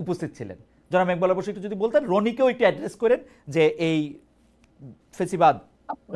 Speaker 1: উপস্থিত ছিলেন? জনাব মেঘমুল্লার বসু একটু যদি বলতেন, রনিকেও একটু অ্যাড্রেস করেন যে এই ফেসিবাদ।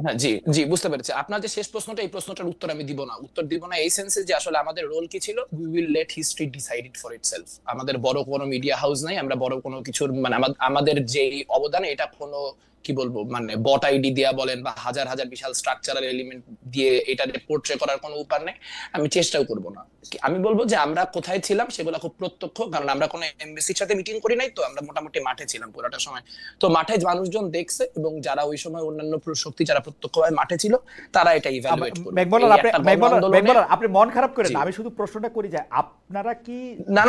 Speaker 3: হ্যাঁ জি বুঝতে পেরেছি। আপনার যে শেষ প্রশ্নটা, এই প্রশ্নটার উত্তর আমি উত্তর দিব না এই সেন্সে যে আসলে আমাদের রোল কি ছিল, we will late history decide it for itself. আমাদের বড় কোনো মিডিয়া হাউস নাই, আমরা বড় কোনো কিছুর মানে আমাদের যে অবদান এটা কোনো কি বলবো মানে বট আইডি দেয়া বলেন বা হাজার হাজার বিশাল স্ট্রাকচারাল এলিমেন্ট দিয়ে এটা পোর্ট্রে করার কোনো উপায় নেই, আমি চেষ্টাও করব না। আমি বলবো যে আমরা কোথায় ছিলাম সেগুলো খুব প্রত্যক্ষ, কারণ আমরা কোনো এমবিসির সাথে মিটিং করি নাই, তো আমরা মোটামুটি মাঠে ছিলাম পুরোটা সময়। তো মাঠে মানুষজন দেখছে এবং যারা ওই সময় অন্যান্য শক্তি যারা প্রত্যক্ষভাবে মাঠে ছিল তারা এটা ইভ্যালুয়েট করবে।
Speaker 1: মেঘমুল্লার আপনি মন খারাপ করেন না, আমি শুধু প্রশ্নটা করি যে আপনারা কি
Speaker 3: না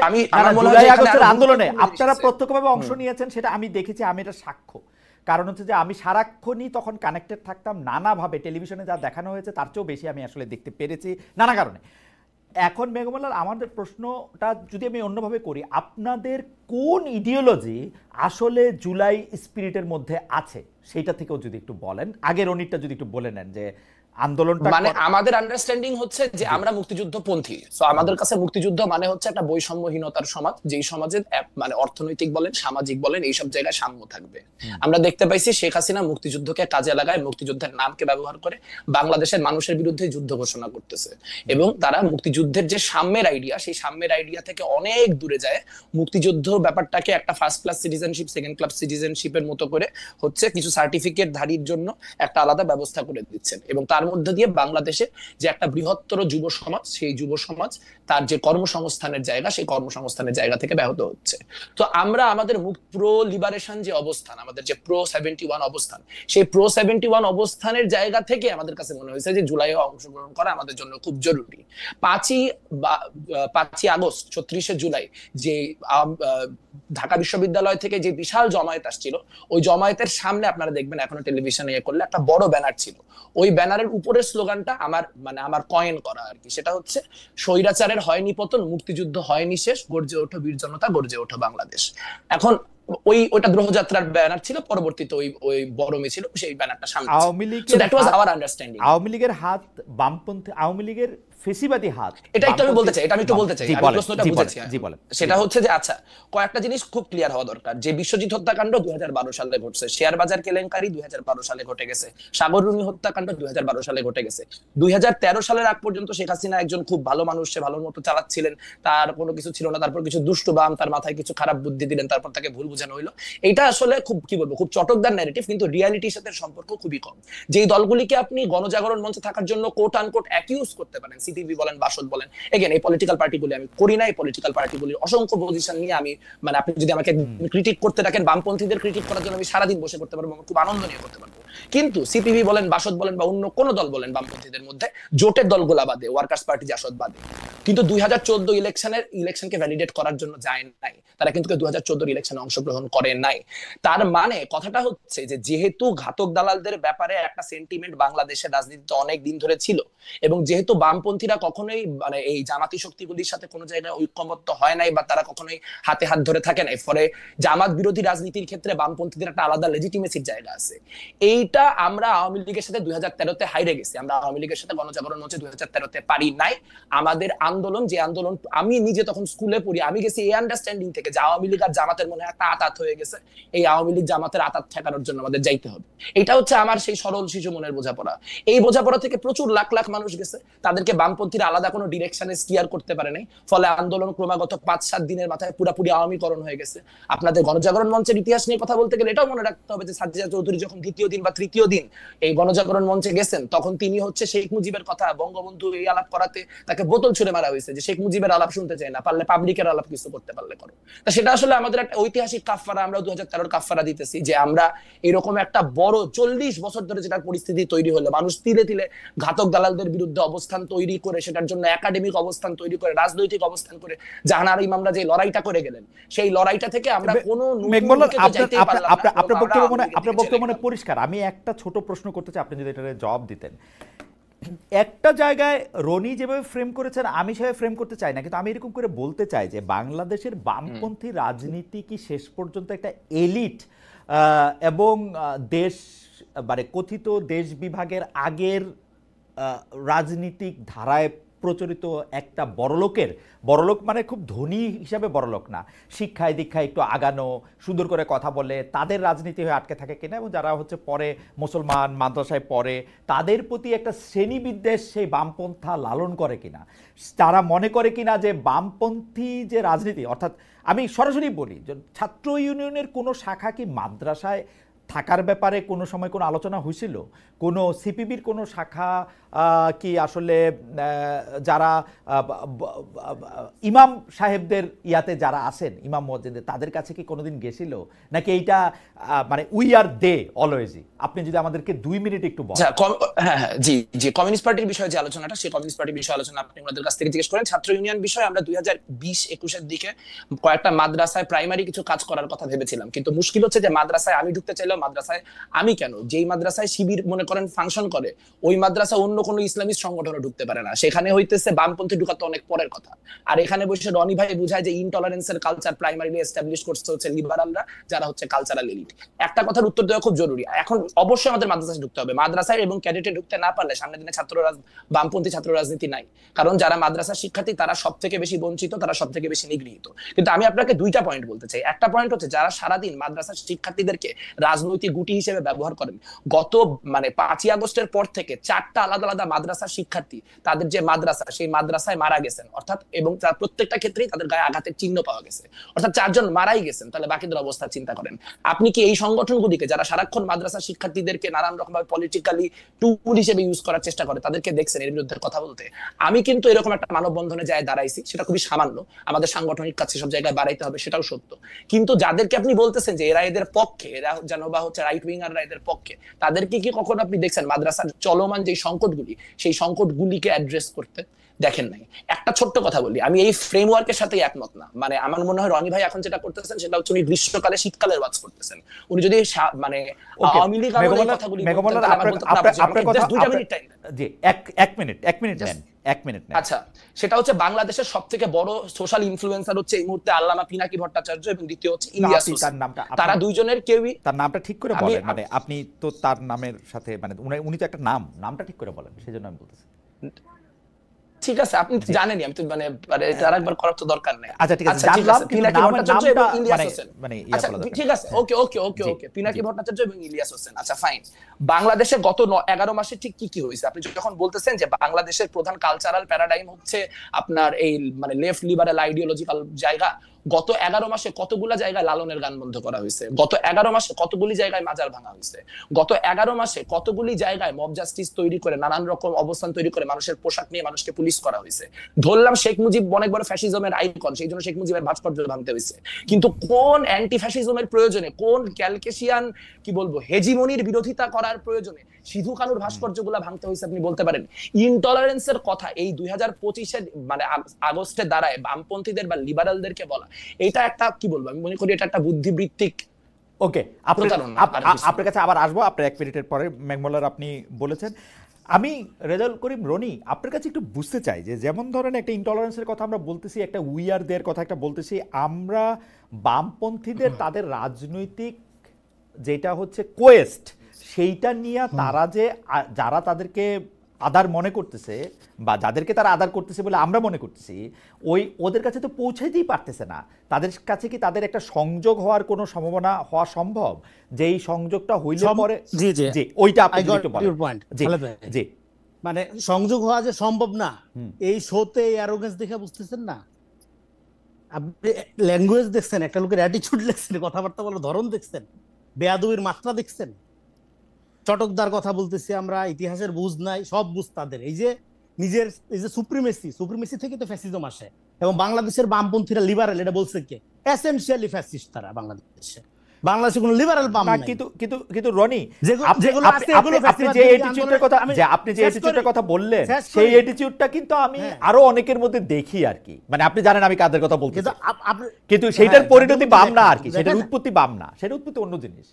Speaker 3: আমি
Speaker 1: জুলাই আগস্টের আন্দোলনে আপনারা প্রত্যক্ষভাবে অংশ নিয়েছেন, সেটা আমি দেখেছি, আমি এটা সাক্ষ্য। কারণ হচ্ছে যে আমি সারাক্ষণই তখন কানেক্টেড থাকতাম, নানাভাবে টেলিভিশনে যা দেখানো হয়েছে তার চেয়েও বেশি আমি আসলে দেখতে পেরেছি নানা কারণে। এখন মেঘমুল্লার আমাদের প্রশ্নটা যদি আমি অন্যভাবে করি, আপনাদের কোন ইডিওলজি আসলে জুলাই স্পিরিটের মধ্যে আছে সেইটা থেকেও যদি একটু বলেন। আগের রনিরটা যদি একটু বলে নেন যে আন্দোলনটা
Speaker 3: মানে আমাদের আন্ডারস্ট্যান্ডিং হচ্ছে যে আমরা মুক্তিযুদ্ধপন্থী। সো আমাদের কাছে মুক্তিযুদ্ধ মানে হচ্ছে একটা বৈষম্যহীনতার সমাজ, যেই সমাজে মানে অর্থনৈতিক বলেন সামাজিক বলেন এইসব জায়গায় সাম্য থাকবে। আমরা দেখতে পাইছি শেখ হাসিনা মুক্তিযুদ্ধকে কাজে লাগায়, মুক্তিযুদ্ধের নামকে ব্যবহার করে বাংলাদেশের মানুষের বিরুদ্ধে যুদ্ধ ঘোষণা করতেছে, এবং তারা মুক্তিযুদ্ধের যে সাম্যের আইডিয়া, সেই সাম্যের আইডিয়া থেকে অনেক দূরে যায়। মুক্তিযুদ্ধ ব্যাপারটাকে একটা first class citizenship, second class সিটিজেনশিপের মতো করে হচ্ছে কিছু সার্টিফিকেট ধারীর জন্য একটা আলাদা ব্যবস্থা করে দিচ্ছেন, এবং তার মধ্যে দিয়ে বাংলাদেশে যে একটা বৃহত্তর যুব সমাজ, সেই যুব সমাজ তার যে কর্মসংস্থানের জায়গা, সেই কর্মসংস্থানের জায়গা থেকে ব্যাহত হচ্ছে। তো আমরা আমাদের প্রো লিবারেশন যে অবস্থান, আমাদের যে প্রো 71 অবস্থান, সেই প্রো 71 অবস্থানের জায়গা থেকে আমাদের কাছে মনে হয়েছে যে জুলাইয়ে অংশগ্রহণ করা আমাদের জন্য খুব জরুরি। 5ই আগস্ট 36শে জুলাই যে ঢাকা বিশ্ববিদ্যালয় থেকে যে বিশাল জমায়েত আসছিল, ওই জমায়েতের সামনে আপনারা দেখবেন এখনো টেলিভিশনে করলে একটা বড় ব্যানার ছিল। ওই ব্যানারের উপরের স্লোগানটা আমার কয়েন করা আর কি, সেটা হচ্ছে স্বৈরাচারের হয়নি পতন, মুক্তিযুদ্ধ হয়নি শেষ, গর্জে ওঠো বীর জনতা, গর্জে ওঠো বাংলাদেশ। এখন ওইটা গ্রহযাত্রার ব্যানার ছিল, পরবর্তীতে ওই বড় মিছিল সেই ব্যানারটা সামনে ছিল।
Speaker 1: আওয়ামী লীগের হাত বামপন্থী, আওয়ামী লীগের ফেসিবাদী হাত,
Speaker 3: এটা একটু আমি বলতে চাই, আমি প্রশ্নটা বুঝেছি। সেটা হচ্ছে যে আচ্ছা কয়েকটা জিনিস খুব ক্লিয়ার হওয়া দরকার, যে বিশ্বজিৎ হত্যাকাণ্ড 2012 সালে ঘটছে, শেয়ার বাজার কেলেঙ্কারি 2012 সালে ঘটে গেছে, সাগর রুনি হত্যাকাণ্ড 2012 সালে ঘটে গেছে। 2013 সালের আগ পর্যন্ত শেখ হাসিনা একজন খুব ভালো মানুষ, সে ভালো মতো চালাচ্ছিলেন, তার কোনো কিছু ছিল না। তারপর কিছু দুষ্টু বাম তার মাথায় কিছু খারাপ বুদ্ধি দিলেন, তারপর তাকে ভুল বোঝানো হলো। এটা আসলে খুব কি বলবো, খুব চটকদার ন্যারেটিভ, কিন্তু রিয়ালিটির সাথে সম্পর্ক খুবই কম। যেই দলগুলিকে আপনি গণজাগরণ মঞ্চে থাকার জন্য কোট আনকোট অ্যাকিউজ করতে পারেন, সিপিবি বলেন, বাসদ বলেন, এগেন এই পলিটিক্যাল পার্টিগুলি আমি করি না, এই পলিটিক্যাল পার্টিগুলির অসংখ্য পজিশন নিয়ে আমি মানে আপনি যদি আমাকে ক্রিটিক করতে রাখেন, বামপন্থীদের ক্রিটিক করার জন্য আমি সারাদিন বসে করতে পারবো, খুব আনন্দ নিয়ে করতে পারবো। কিন্তু সিপিবি বলেন, বাসদ বলেন বা অন্য কোন দল বলেন বামপন্থীদের মধ্যে, জোটের দলগুলা বাদে, ওয়ার্কার্স পার্টি জাসদ বাদে, কিন্তু 2014 ইলেকশনকে ভ্যালিডেট করার জন্য যায় নাই, তারা কিন্তু 2014 ইলেকশনে অংশগ্রহণ করে নাই। তার মানে কথাটা হচ্ছে যে যেহেতু ঘাতক দালালদের ব্যাপারে একটা সেন্টিমেন্ট বাংলাদেশের রাজনীতিতে অনেক দিন ধরে ছিল, এবং যেহেতু বামপন্থীরা কখনোই মানে এই জামাতি শক্তিগুলির সাথে কোনো জায়গায় ঐক্যমত্য হয় নাই বা তারা কখনোই হাতে হাত ধরে থাকে নাই, ফলে জামাত বিরোধী রাজনীতির ক্ষেত্রে বামপন্থীদের একটা আলাদা লেজিটিমেসির জায়গা আছে। এইটা আমরা আওয়ামী লীগের সাথে 2013-তে হাইরে গেছি। আমরা আওয়ামী লীগের সাথে গণজাগরণ মঞ্চে 2013-তে পারি নাই। আমাদের আন্দোলন, যে আন্দোলন আমি নিজে তখন স্কুলে পড়ি, আমি গেছি এই আন্ডারস্ট্যান্ডিং থেকে যে আওয়ামী লীগ আর জামাতের মনে একটা আতাত হয়ে গেছে, এই আওয়ামী লীগ জামাতের আতাত ঠেকানোর জন্য আমাদের যাইতে হবে। এটা হচ্ছে আমার সেই সরল শিশু মনের বোঝাপড়া। এই বোঝাপড়া থেকে প্রচুর লাখ লাখ মানুষ গেছে, তাদেরকে বামপন্থীরা আলাদা কোনো ডিরেকশনে স্টিয়ার করতে পারে নাই, ফলে আন্দোলন ক্রমাগত 5-7 দিনের মাথায় পুরাপুরি আওয়ামীকরণ হয়ে গেছে। আপনাদের গণজাগরণ মঞ্চের ইতিহাস নিয়ে কথা বলতে গেলে এটাও মনে রাখতে হবে যে সাজ্জাদ চৌধুরী যখন দ্বিতীয় দিন বা তৃতীয় দিন এই গণজাগরণ মঞ্চে গেছেন, তখন তিনি হচ্ছে শেখ মুজিবের কথা বঙ্গবন্ধু এই আলাপ করাতে তাকে বোতল ছুড়ে মারা হয়েছে যে শেখ মুজিবের আলাপ শুনতে চায় না, পারলে পাবলিকের আলাপ কিছু করতে পারলে করো। তা সেটা আসলে আমাদের একটা ঐতিহাসিক কাফফারা, আমরা 2013 কাফফারা দিতেছি যে আমরা এরকম একটা বড় 40 বছর ধরে যেটা পরিস্থিতি তৈরি হলো, মানুষ তিলে তিলে ঘাতক দালালদের বিরুদ্ধে অবস্থান তৈরি করে, সেটার জন্য একাডেমিক অবস্থান তৈরি করে, রাজনৈতিক অবস্থান করে জাহানারা ইমামরা যে লড়াইটা করে গেলেন, সেই লড়াইটা থেকে আমরা কোনো
Speaker 1: আপনার বক্তব্য মনে পরিষ্কার। আমি একটা ছোট প্রশ্ন করতে চাই, আপনি যদি এটার জবাব দিতেন। একটা জায়গায় রনি যেভাবে ফ্রেম করেছেন আমি সেভাবে ফ্রেম করতে চাই না, কিন্তু আমি এরকম করে বলতে চাই যে বাংলাদেশের বামপন্থী রাজনীতি কি শেষ পর্যন্ত একটা এলিট এবং দেশ মানে কথিত দেশ বিভাগের আগের রাজনীতিক ধারায় প্রচলিত একটা বড়লোক মানে খুব ধনী হিসাবে বড়লোক না, শিক্ষায় দীক্ষায় একটু আগানো, সুন্দর করে কথা বলে তাদের রাজনীতি হয়ে আটকে থাকে কিনা, এবং যারা হচ্ছে পরে মুসলমান মাদ্রাসায় পড়ে তাদের প্রতি একটা শ্রেণীবিদ্বেষ সেই বামপন্থা লালন করে কিনা, তারা মনে করে কিনা যে বামপন্থী যে রাজনীতি, অর্থাৎ আমি সরাসরি বলি যে ছাত্র ইউনিয়নের কোনো শাখা কি মাদ্রাসায় থাকার ব্যাপারে কোনো সময় কোনো আলোচনা হয়েছিল? কোনো সিপিবির কোনো শাখা কি আসলে যারা ইমাম সাহেবদের ইয়াতে যারা আছেন, ইমাম মসজিদে, তাদের কাছে কি কোনোদিন গেছিল? নাকি এইটা মানে উই আর দে অলওয়েজই? আপনি যদি আমাদেরকে 2 মিনিট একটু বলেন।
Speaker 3: হ্যাঁ হ্যাঁ, জি জি, কমিউনিস্ট পার্টির বিষয়ে যে আলোচনাটা, সেই কমিউনিস্ট পার্টির বিষয়ে আলোচনা আপনি ওনাদের কাছ থেকে জিজ্ঞেস করেন। ছাত্র ইউনিয়ন বিষয়ে আমরা 2020-21 দিকে কয়েকটা মাদ্রাসায় প্রাইমারি কিছু কাজ করার কথা ভেবেছিলাম, কিন্তু মুশকিল হচ্ছে যে মাদ্রাসায় আমি ঢুকতে চাইলেও মাদ্রাসায় আমি কেন, যেই মাদ্রাসায় শিবির মনে করেন ফাংশন করে, ওই মাদ্রাসা অন্য কোনো ইসলামিস্ট সংগঠনও ঢুকতে পারে না, সেখানে হইতেছে বামপন্থী ঢুকাতে অনেক পরের কথা। আর এখানে বসে রনি ভাই বুঝায় যে ইনটলারেন্সের কালচার প্রাইমারিলি এস্টাবলিশ করছে হচ্ছে লিবারালরা, যারা হচ্ছে কালচারাল এলিট। একটা কথার উত্তর দেওয়া খুব জরুরি, এখন অবশ্যই আমাদের মাদ্রাসায় ঢুকতে হবে। মাদ্রাসায় এবং ক্যাডেটে ঢুকতে না পারলে সামনের দিনে বামপন্থী ছাত্র রাজনীতি নাই, কারণ যারা মাদ্রাসার শিক্ষার্থী তারা সব থেকে বেশি বঞ্চিত, তারা সব থেকে বেশি নিগৃহীত। কিন্তু আমি আপনাকে 2টা পয়েন্ট বলতে চাই। একটা পয়েন্ট হচ্ছে যারা সারাদিন মাদ্রাসার শিক্ষার্থীদেরকে রাজনৈতিক গুটি হিসেবে ব্যবহার করেন, গত মানে 5ই আগস্টের পর থেকে 4টা আলাদা আলাদা মাদ্রাসার শিক্ষার্থী তাদের যে মাদ্রাসা, সেই মাদ্রাসায় মারা গেছেন, অর্থাৎ এবং তার প্রত্যেকটা ক্ষেত্রেই তাদের গায়ে আঘাতের চিহ্ন পাওয়া গেছে, অর্থাৎ 4 জন মারাই গেছেন। তাহলে বাকিদের অবস্থা চিন্তা করেন। আপনি কি এই সংগঠনগুলিকে, যারা সারাক্ষণ মাদ্রাসার শিক্ষার্থীদেরকে নানান রকম ভাবে পলিটিক্যালি টুল হিসেবে ইউজ করার চেষ্টা করে, তাদেরকে দেখছেন এর বিরুদ্ধে কথা বলতে? আমি কিন্তু এরকম একটা মানববন্ধনে যায় দাঁড়াইছি, সেটা খুবই সামান্য, আমাদের সাংগঠনিক কাছে সব জায়গায় বাড়াইতে হবে, সেটাও সত্য। কিন্তু যাদেরকে আপনি বলতেছেন যে এরা এদের পক্ষে, এরা যেন বা হচ্ছে রাইট উইঙ্গাররা এদের পক্ষে, তাদেরকে কি কখনো আপনি দেখছেন মাদ্রাসার চলমান যে সংকটগুলি, সেই সংকটগুলিকে অ্যাড্রেস করতে? দেখেন নাই। একটা ছোট্ট কথা বলি, আমি এই ফ্রেমওয়ার্কের সাথে একমত না। মানে আমার মনে হয় রনি ভাই এখন যেটা করতেছেন সেটা হচ্ছে উনি গ্রীষ্মকালে শীতকালের ওয়াজ করতেছেন। উনি যদি মানে আওয়ামী লীগ আর এই কথাগুলি আপনার কথা 2 মিনিট টাইম,
Speaker 1: জি 1 মিনিট নেন, 1 মিনিট নেন।
Speaker 3: আচ্ছা, সেটা হচ্ছে বাংলাদেশের সবথেকে বড় সোশ্যাল ইনফ্লুয়েন্সার হচ্ছে এই মুহূর্তে আল্লামা পিনাকি ভট্টাচার্য এবং দ্বিতীয় হচ্ছে ইলিয়াস হোসেন। তারা দুইজনের কেউই,
Speaker 1: তার নামটা ঠিক করে বলেন, মানে আপনি তো তার নামের সাথে মানে উনি তো একটা নামটা ঠিক করে বলেন, সেজন্য আমি বলতেছি।
Speaker 3: ঠিক আছে, আপনি জানেনই, আমি তো মানে এটা আরেকবার করার তো দরকার নেই।
Speaker 1: আচ্ছা ঠিক আছে, জানলাম,
Speaker 3: পিনাকি ভট্টাচার্য এবং ইলিয়াস হোসেন।
Speaker 1: মানে
Speaker 3: আচ্ছা ঠিক আছে, ওকে, পিনাকি ভট্টাচার্য এবং ইলিয়াস হোসেন। আচ্ছা ফাইন। বাংলাদেশে গত 11 মাসে ঠিক কি হয়েছে? আপনি যখন বলতেছেন যে বাংলাদেশের প্রধান কালচারাল প্যারাডাইম হচ্ছে আপনার এই মানে লেফট লিবারেল আইডিওলজিক্যাল জায়গা, গত 11 মাসে কতগুলা জায়গায় লালনের গান বন্ধ করা হয়েছে, গত 11 মাসে কতগুলি জায়গায় মাজার ভাঙা হয়েছে, গত 11 মাসে কতগুলি জায়গায় মব জাস্টিস তৈরি করে নানান রকম অবস্থান তৈরি করে মানুষের পোশাক নিয়ে মানুষকে পুলিশ করা হয়েছে। ধরলাম শেখ মুজিব অনেক বড় ফ্যাসিজমের আইকন, সেই জন্য শেখ মুজিবের ভাস্কর্য ভাঙতে হয়েছে, কিন্তু কোন অ্যান্টি ফ্যাসিজমের প্রয়োজনে, কোন ক্যালকেশিয়ান কি বলবো হেজিমনির বিরোধিতা করার প্রয়োজনে সিধু কানুর ভাস্কর্যগুলা ভাঙতে হয়েছে আপনি বলতে পারেন? ইনটলারেন্সের কথা এই 2025-এর মানে আগস্টে দাঁড়ায় বামপন্থীদের বা লিবারালদেরকে বলা, এটা একটা কি বলবো, আমি মনে করি এটা একটা বুদ্ধিবৃত্তিক।
Speaker 1: ওকে, আপনার কাছে আবার আসবো আপনার 1 মিনিটের পরে। ম্যাকমোলার আপনি বলেছেন, আমি রেজাউল করিম রনি আপনার কাছে একটু বুঝতে চাই যে যেমন ধরেন একটা ইনটলারেন্সের কথা আমরা বলতেছি, একটা উইয়ারদের কথা একটা বলতেছি, আমরা বামপন্থীদের তাদের রাজনৈতিক যেটা হচ্ছে কোয়েস্ট সেইটা নিয়ে তারা যে যারা তাদেরকে আদার মনে করতেছে বা যাদেরকে তারা আদার করতেছে বলে আমরা মনে করতেছি, ওদের কাছে তো পৌঁছাইতেই পারতেছে না। তাদের কাছে কি তাদের একটা সংযোগ হওয়ার কোনো সম্ভাবনা হওয়া সম্ভব? যে এই সংযোগটা হইলে পরে জি ওইটা আপনি একটু বলেন। জি
Speaker 2: মানে সংযোগ হওয়া যে সম্ভব না, এই শোতে অ্যারোগেন্স দেখে বুঝতেছেন না? আপনি ল্যাঙ্গুয়েজ দেখছেন, একটা লোকের অ্যাটিটিউড দেখছেন, কথাবার্তা বলার ধরন দেখছেন, বেয়াদবির মাত্রা দেখছেন। চটকদার কথা বলতেছি আমরা, ইতিহাসের বুঝ নাই, সব বুঝ তাদের। এই যে নিজের এই যে সুপ্রিমেসি থেকে তো ফ্যাসিজম আসে, এবং বাংলাদেশের বামপন্থীরা লিবারেল, এটা বলছে কে? এসেনশিয়ালি ফ্যাসিস্ট তারা বাংলাদেশে কোনো লিবারেল বাম নাই।
Speaker 1: কিন্তু রনি, আপনি যে অ্যাটিটিউডের কথা বললেন সেই অ্যাটিটিউডটা কিন্তু আমি আরো অনেকের মধ্যে দেখি আর কি, মানে আপনি জানেন আমি কাদের কথা বলছি, কিন্তু সেইটার পরিণতি বাম না আর কি, সেটার উৎপত্তি বাম না, সেটা উৎপত্তি অন্য জিনিস।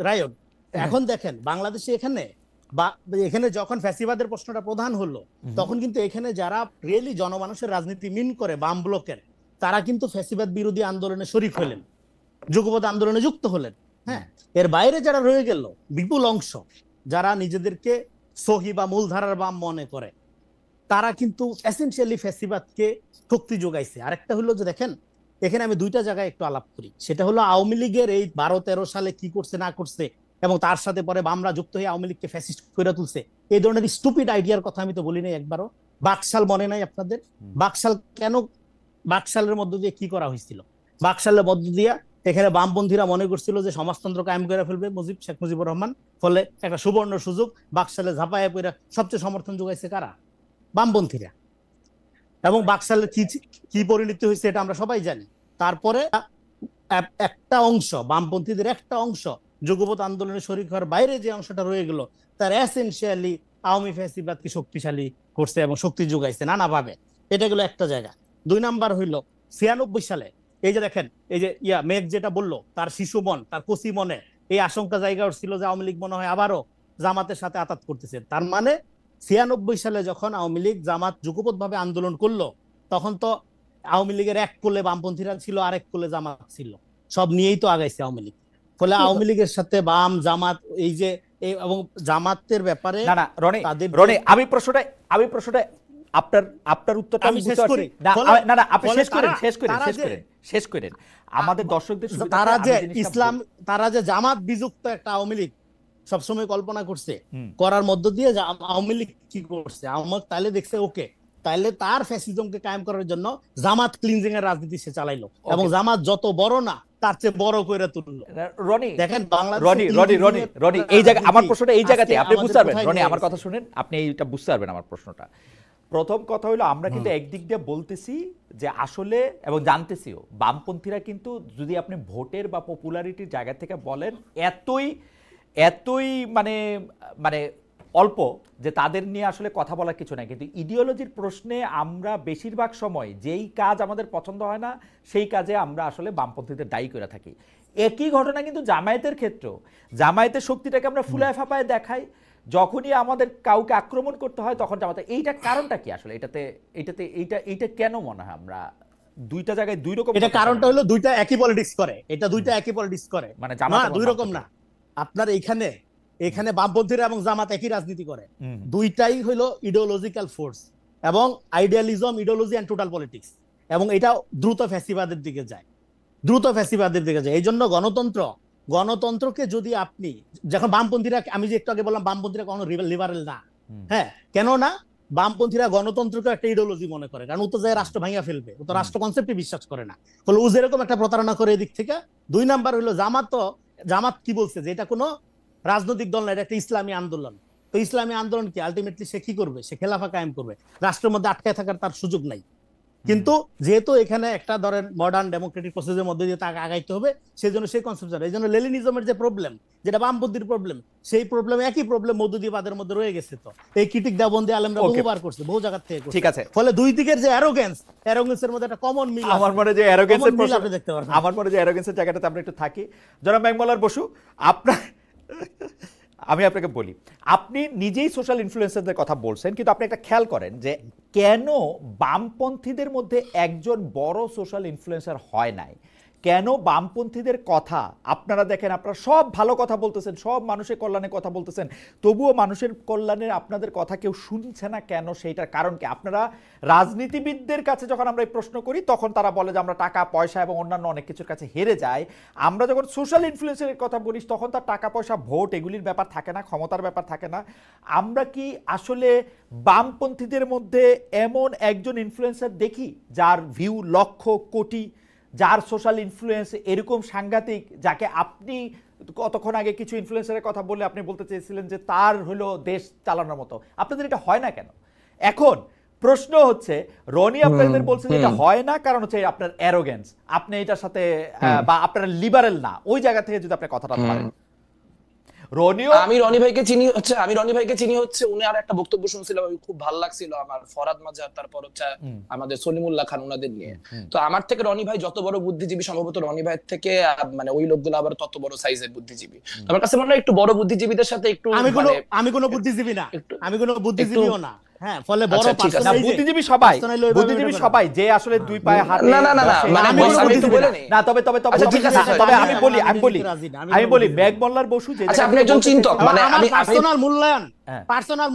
Speaker 2: রাইট। এখন দেখেন বাংলাদেশে এখানে যখন ফ্যাসিবাদের প্রশ্নটা প্রধান হলো, তখন কিন্তু এখানে যারা রিয়েলি জনমানুষের রাজনীতি মিন করে বাম ব্লকের, তারা কিন্তু ফ্যাসিবাদ বিরোধী আন্দোলনে শরিক হলেন, যুগপৎ আন্দোলনে যুক্ত হলেন। হ্যাঁ, এর বাইরে যারা রয়ে গেল বিপুল অংশ, যারা নিজেদেরকে সহি বা মূলধারার বাম মনে করে, তারা কিন্তু এসেনশিয়ালি ফ্যাসিবাদকে শক্তি যোগাইছে। আরেকটা হলো যে দেখেন, এখানে আমি দুইটা জায়গায় একটু আলাপ করি, সেটা হলো আওয়ামী লীগের এই 12-13 সালে কি করছে না করছে, এবং তার সাথে পরে বামরা যুক্ত হয়ে আওয়ামী লীগকে ফ্যাসিস্ট করে তুলছে, এই ধরনের স্টুপিড আইডিয়ার কথা আমি তো বলি নাই একবারও। বাকশাল মনে নাই আপনাদের? বাকশালের মধ্য দিয়ে কি করা হয়েছিল? বাকশালের মধ্য দিয়ে এখানে বামপন্থীরা মনে করছিল যে সমাজতন্ত্র কায়েম করে ফেলবে শেখ মুজিবুর রহমান, ফলে একটা সুবর্ণ সুযোগ, বাকশালে ঝাঁপায় পড়ে সবচেয়ে সমর্থন যোগাইছে কারা? বামপন্থীরা। এবং বাকশালের কি পরিণতি হয়েছে এটা আমরা সবাই জানি। তারপরে একটা অংশ, বামপন্থীদের একটা অংশ যুগপৎ আন্দোলনে শরিক হওয়ার বাইরে যে অংশটা রয়ে গেল, তার এসেনশিয়ালি আওয়ামী ফ্যাসিবাদকে শক্তিশালী করছে এবং শক্তি যোগাইছে নানাভাবে। এটা গেল একটা জায়গা। 2 নাম্বার হইল 96 সালে, এই যে দেখেন, এই যে মেঘ যেটা বললো, তার শিশু মন, তার কচি মনে এই আশঙ্কা জায়গা উঠছিল যে আওয়ামী লীগ মনে হয় আবারও জামাতের সাথে আতাত করতেছে। তার মানে 96 সালে যখন আওয়ামী লীগ জামাত যুগপৎ ভাবে আন্দোলন করলো, তখন তো আওয়ামী লীগের এক কোলে বামপন্থীরা ছিল, আরেক কোলে জামাত ছিল, সব নিয়েই তো আগাইছে আওয়ামী লীগ। ফলে আওয়ামী লীগের সাথে বাম জামাত এই যে এবং জামাতের ব্যাপারে
Speaker 1: রনি আমি প্রশ্নটা আপনার উত্তরটা আমি বুঝতে পারছি না আপনি শেষ করেন আমাদের দর্শকদের সুবিধা।
Speaker 2: তারা যে জামাত বিযুক্ত একটা আওয়ামী লীগ সবসময় কল্পনা করছে, করার মধ্য দিয়ে আওয়ামী লীগ কি করছে, আওয়ামী তাহলে দেখছে ওকে, তাহলে তার ফ্যাসিজমকে কায়েম করার জন্য জামাত ক্লিনজিং এর রাজনীতি সে চালাইলো, এবং জামাত যত বড় না তার চেয়ে বড় করে তুললো।
Speaker 1: রনি
Speaker 2: দেখেন
Speaker 1: রনি এই জায়গা আমার প্রশ্নটা এই জায়গাতে আপনি বুঝতে পারবেন। রনি আমার কথা শুনেন, আপনি এইটা বুঝতে পারবেন আমার প্রশ্নটা। প্রথম কথা হলো আমরা কিন্তু একদিক দিয়ে বলতেছি যে আসলে এবং জানতেছিও বামপন্থীরা কিন্তু যদি আপনি ভোটের বা পপুলারিটির জায়গা থেকে বলেন এতই মানে অল্প যে তাদের নিয়ে আসলে কথা বলার কিছু নাই, কিন্তু ইডিওলজির প্রশ্নে আমরা বেশিরভাগ সময় যেই কাজ আমাদের পছন্দ হয় না সেই কাজে আমরা আসলে বামপন্থীদের দায়ী করে থাকি। একই ঘটনা কিন্তু জামায়াতের ক্ষেত্রেও, জামায়াতের শক্তিটাকে আমরা ফুলায় ফাঁপায় দেখাই, যখনই আমাদের কাউকে আক্রমণ করতে হয় তখন জামাতে। এইটা কারণটা কি আসলে? এইটা কেন মনে হয় আমরা দুইটা জায়গায় দুই রকম?
Speaker 2: এটা কারণটা হলো দুইটা একই পলিটিক্স করে, দুইটা একই পলিটিক্স করে, মানে জামাত দুই রকম না। আপনার এখানে বামপন্থীরা এবং জামাত একই রাজনীতি করে, দুইটাই হলো ইডিওলজিক্যাল ফোর্স এবং idealism, ideology and total politics, এবং এটা দ্রুত ফ্যাসিবাদের দিকে যায়, এই জন্য গণতন্ত্রকে যদি আপনি যখন বামপন্থীরা, আমি যে একটু আগে বললাম বামপন্থীরা কোনো লিবারেল না, হ্যাঁ কেন না? বামপন্থীরা গণতন্ত্রকে একটা ইডিওলজি মনে করে, কারণ ও তো যায় রাষ্ট্র ভাঙিয়া ফেলবে, ও তো রাষ্ট্র কনসেপ্টে বিশ্বাস করে না। ফলে ও যেরকম একটা প্রতারণা করে এদিক থেকে। 2 নাম্বার হলো জামাত কি বলছে যে এটা কোনো রাজনৈতিক দল না, এটা একটা ইসলামী আন্দোলন। তো ইসলামী আন্দোলন কি আলটিমেটলি সে কি করবে? সে খেলাফা কায়েম করবে, রাষ্ট্রের মধ্যে আটকায় থাকার তার সুযোগ নাই। কিন্তু যেহেতু এখানে একটা ধরেন মডার্ন ডেমোক্রেটিক প্রসেসের মধ্যে দিয়ে তাকে আগাইতে হবে, সেই জন্য সেই কনসেপশন, এই জন্য লেনিনিজমের যে প্রবলেম, যেটা বামপন্থীর প্রবলেম, সেই প্রবলেম একই প্রবলেম মৌদুদিবাদের মধ্যে রয়ে গেছে। তো এই ক্রিটিক দেওবন্দি আলেমরা বহুবার করছে, বহু জায়গা থেকে করছে।
Speaker 1: ঠিক আছে,
Speaker 2: ফলে দুই দিকের যে অ্যারোগেন্সের মধ্যে একটা কমন মিল,
Speaker 1: আমার মনে যে অ্যারোগেন্সের
Speaker 2: আপনি দেখতে পারবেন।
Speaker 1: আমার মনে যে অ্যারোগেন্সের জায়গাটাতে আমরা একটু থাকি। জনাব মেঘমালার বসু, আপনার আমি আপনাকে বলি, আপনি নিজেই সোশ্যাল ইনফ্লুয়েন্সারদের কথা বলছেন, কিন্তু আপনি একটা খেয়াল করেন যে কেন বামপন্থীদের মধ্যে একজন বড় সোশ্যাল ইনফ্লুয়েন্সার হয় নাই? কেন বামপন্থীদের কথা আপনারা দেখেন, আপনারা সব ভালো কথা বলতেছেন, সব মানুষের কল্যাণে কথা বলতেছেন, তবুও মানুষের কল্যাণে আপনাদের কথা কেউ শুনছে না কেন? সেইটার কারণ কি? আপনারা রাজনীতিবিদদের কাছে যখন আমরা এই প্রশ্ন করি, তখন তারা বলে যে আমরা টাকা পয়সা এবং অন্যান্য অনেক কিছুর কাছে হেরে যাই। আমরা যখন সোশ্যাল ইনফ্লুয়েন্সারের কথা বলি, তখন তার টাকা পয়সা, ভোট, এগুলির ব্যাপার থাকে না, ক্ষমতার ব্যাপার থাকে না। আমরা কি আসলে বামপন্থীদের মধ্যে এমন একজন ইনফ্লুয়েন্সার দেখি যার ভিউ লক্ষ কোটি, যার সোশ্যাল ইনফ্লুয়েন্স এরকম সাংঘাতিক, যাকে আপনি কতক্ষণ আগে কিছু ইনফ্লুয়েন্সারের কথা বলে আপনি বলতে চেয়েছিলেন যে তার হলো দেশ চালানোর মতো? আপনাদের এটা হয় না কেন? এখন প্রশ্ন হচ্ছে, রনি আপনাদের বলছে যে এটা হয় না কারণ হচ্ছে আপনার অ্যারোগেন্স, আপনি এটার সাথে বা আপনারা লিবারেল না, ওই জায়গা থেকে যদি আপনি কথাটা বলেন।
Speaker 3: আমি রনি ভাইকে চিনি হচ্ছে উনি আর একটা বক্তব্য শুনছিলাম, খুব ভালো লাগছিল আমার, ফরাদ মাজার, তারপর হচ্ছে আমাদের সলিমুল্লাহ খান, ওনাদের নিয়ে। তো আমার থেকে রনি ভাই যত বড় বুদ্ধিজীবী, সম্ভবত রনি ভাইয়ের থেকে মানে ওই লোকগুলো আবার তত বড় সাইজের বুদ্ধিজীবী। আমার কাছে মনে হয় একটু বড় বুদ্ধিজীবীদের সাথে একটু
Speaker 2: আমি কোনো বুদ্ধিজীবী না, আমি কোনো বুদ্ধিজীবীও না। হ্যাঁ, ফলে বড়
Speaker 1: বুদ্ধিজীবী সবাই যে আসলে দুই পায়ে হাত,
Speaker 3: না আমি একটু বলে নেই
Speaker 1: না, তবে আমি বলি মেঘমল্লার বসু যে,
Speaker 3: আচ্ছা আপনি একজন চিন্তক, মানে আমি
Speaker 2: পার্সোনাল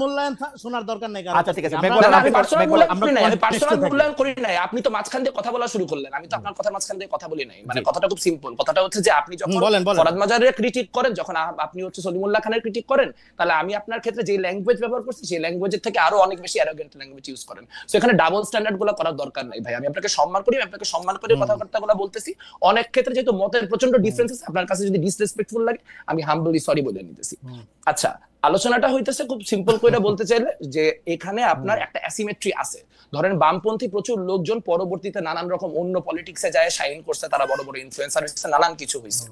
Speaker 2: মূল্যায়ন শোনার দরকার নাই।
Speaker 1: আচ্ছা ঠিক আছে,
Speaker 3: আমি পার্সোনাল মূল্যায়ন করি নাই, আপনি তো মাঝখান দিয়ে কথা বলা শুরু করলেন, আমি তো আপনার কথা মাঝখান দিয়ে কথা বলি নাই। মানে কথাটা খুব সিম্পল, কথাটা হচ্ছে যে আপনি যখন ফরাদ মাজারের ক্রিটিক করেন, যখন আপনি হচ্ছে সলিমুল্লাহ খানের ক্রিটিক করেন, তাহলে আমি আপনার ক্ষেত্রে যে ল্যাঙ্গুয়েজ ব্যবহার করছি, সেই ল্যাঙ্গুয়েজের থেকে আরো অনেক বেশি অ্যারোগেন্ট ল্যাঙ্গুয়েজ ইউজ করেন। সো এখানে ডাবল স্ট্যান্ডার্ড গুলো করার দরকার নাই ভাই। আমি আপনাকে সম্মান করি, আপনাকে সম্মান করে কথাবার্তাগুলো বলতেছি। অনেক ক্ষেত্রে যেহেতু মতের প্রচন্ড ডিফারেন্সেস, আপনার কাছে যদি ডিসরেসপেক্টফুল লাগে, আমি হাম্বলি সরি বলে নিতেছি। আচ্ছা, আলোচনাটা হইতেছে খুব সিম্পল করে বলতে চাইলে যে এখানে আপনার একটা অ্যাসিমেট্রি আছে। ধরেন বামপন্থী প্রচুর লোকজন পরবর্তীতে নানান রকম অন্য পলিটিক্সে যায় শাইন করছে, তারা বড় বড় ইনফ্লুয়েন্সার হচ্ছে, নানান কিছু হয়েছে।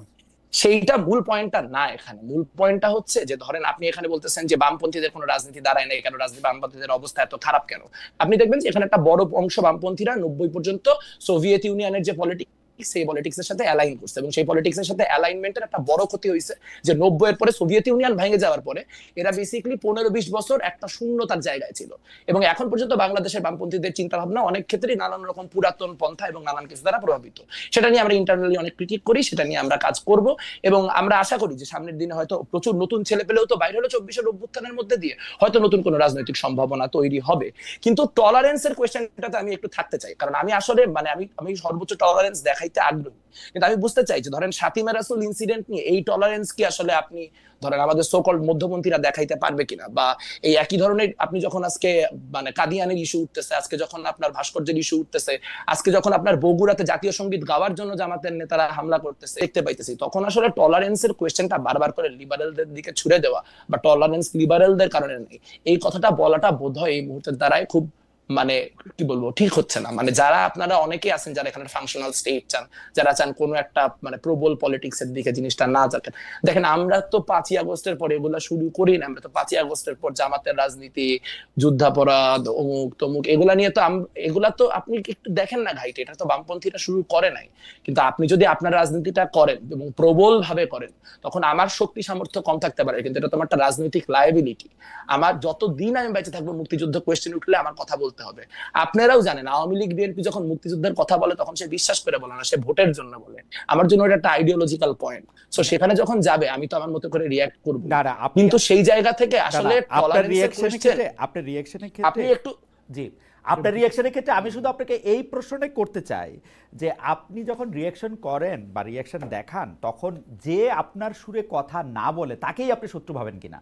Speaker 3: সেইটা মূল পয়েন্টটা না। এখানে মূল পয়েন্টটা হচ্ছে যে ধরেন আপনি এখানে বলতেছেন যে বামপন্থীদের কোনো রাজনীতি দাঁড়ায় নাই কেন, রাজনীতি বামপন্থীদের অবস্থা এত খারাপ কেন? আপনি দেখবেন যে এখানে একটা বড় অংশ বামপন্থীরা 90 পর্যন্ত সোভিয়েত ইউনিয়নের যে পলিটিক্স, সেই পলিটিক্সের সাথে অ্যালাইন করছে, এবং সেই পলিটিক্সের সাথে অ্যালাইনমেন্টের একটা বড় ক্ষতি হয়েছে যে 90 এর পরে সোভিয়েত ইউনিয়ন ভেঙে যাওয়ার পরে এরা বেসিক্যালি 15-20 বছর একটা শূন্যতার জায়গায় ছিল। এবং এখন পর্যন্ত বাংলাদেশের বামপন্থীদের চিন্তা ভাবনা অনেক ক্ষেত্রেই নানান রকম পুরাতন পন্থা এবং নানান কিছু দ্বারা প্রভাবিত। সেটা নিয়ে আমরা ইন্টারনালি অনেক ক্রিটিক করি, সেটা নিয়ে আমরা কাজ করব, এবং আমরা আশা করি যে সামনের দিনে হয়তো প্রচুর নতুন ছেলে পেলেও তো বাইরে হলো 24-এর অভ্যুত্থানের মধ্যে দিয়ে হয়তো নতুন কোনো রাজনৈতিক সম্ভাবনা তৈরি হবে। কিন্তু টলারেন্সের কোয়েশ্চেনটাতে আমি একটু থাকতে চাই, কারণ আমি আসলে মানে আমি সর্বোচ্চ টলারেন্স দেখাইতে আগ্রহী। কিন্তু আমি বুঝতে চাই যে ধরেন ফাতিমা রাসূল ইনসিডেন্ট নিয়ে এই টলারেন্স কি আসলে আপনি ধরেন আমাদের সোকল মধ্যপন্থীরা দেখাইতে পারবে কিনা, বা এই একই ধরনের আপনি যখন আজকে মানে কাদিয়ানের ইস্যু উঠতেছে, আজকে যখন আপনার ভাস্কর্যের ইস্যু উঠতেছে, আজকে যখন আপনার বগুড়াতে জাতীয় সঙ্গীত গাওয়ার জন্য জামাতের নেতারা হামলা করতেছে দেখতে পাইতেছি, তখন আসলে টলারেন্সের কোয়েশ্চেনটা বারবার করে লিবারেলদের দিকে ছুড়ে দেওয়া বা টলারেন্স লিবারেলদের কারণে নেই, এই কথাটা বলাটা বোধহয় এই মুহূর্তের দ্বারাই খুব মানে কি বলবো ঠিক হচ্ছে না। মানে যারা আপনারা অনেকেই আছেন যারা এখানে ফাংশনাল স্টেট চান, যারা চান কোনো একটা মানে প্রবল পলিটিক্স এর দিকে জিনিসটা না যাবেন। দেখেন আমরা তো 5ই আগস্টের পরে এগুলা শুরু করি না, আমরা তো 5ই আগস্টের পর জামাতের রাজনীতি, যুদ্ধাপরাধ, অমুক তমুক এগুলা নিয়ে তো এগুলা তো আপনি একটু দেখেন না ঘাইটে, এটা তো বামপন্থীরা শুরু করে নাই। কিন্তু আপনি যদি আপনার রাজনীতিটা করেন এবং প্রবল ভাবে করেন, তখন আমার শক্তি সামর্থ্য কম থাকতে পারে, কিন্তু এটা তো আমার একটা রাজনৈতিক লায়াবিলিটি। আমার যতদিন আমি বেঁচে থাকবো মুক্তিযুদ্ধ কোয়েশ্চেন উঠলে আমার কথা বলতে হবে। আপনারাও জানেন আওয়ামী লীগ বিএনপি যখন মুক্তিযুদ্ধের কথা বলে তখন সে বিশ্বাস করে বলে না, সে ভোটের জন্য বলে। আমার জন্য এটা একটা আইডিওলজিক্যাল পয়েন্ট। সো সেখানে যখন যাবে আমি তো আমার মতো করে রিঅ্যাক্ট করব, কিন্তু সেই জায়গা থেকে আসলে
Speaker 1: আপনার রিঅ্যাকশনের ক্ষেত্রে আপনি একটু জি আপনার রিঅ্যাকশনের ক্ষেত্রে আমি শুধু আপনাকে এই প্রশ্নটাই করতে চাই যে আপনি যখন রিঅ্যাকশন করেন বা রিঅ্যাকশন দেখান, তখন যে আপনার সুরে কথা না বলে তাকেই আপনি শত্রু ভাবেন কিনা?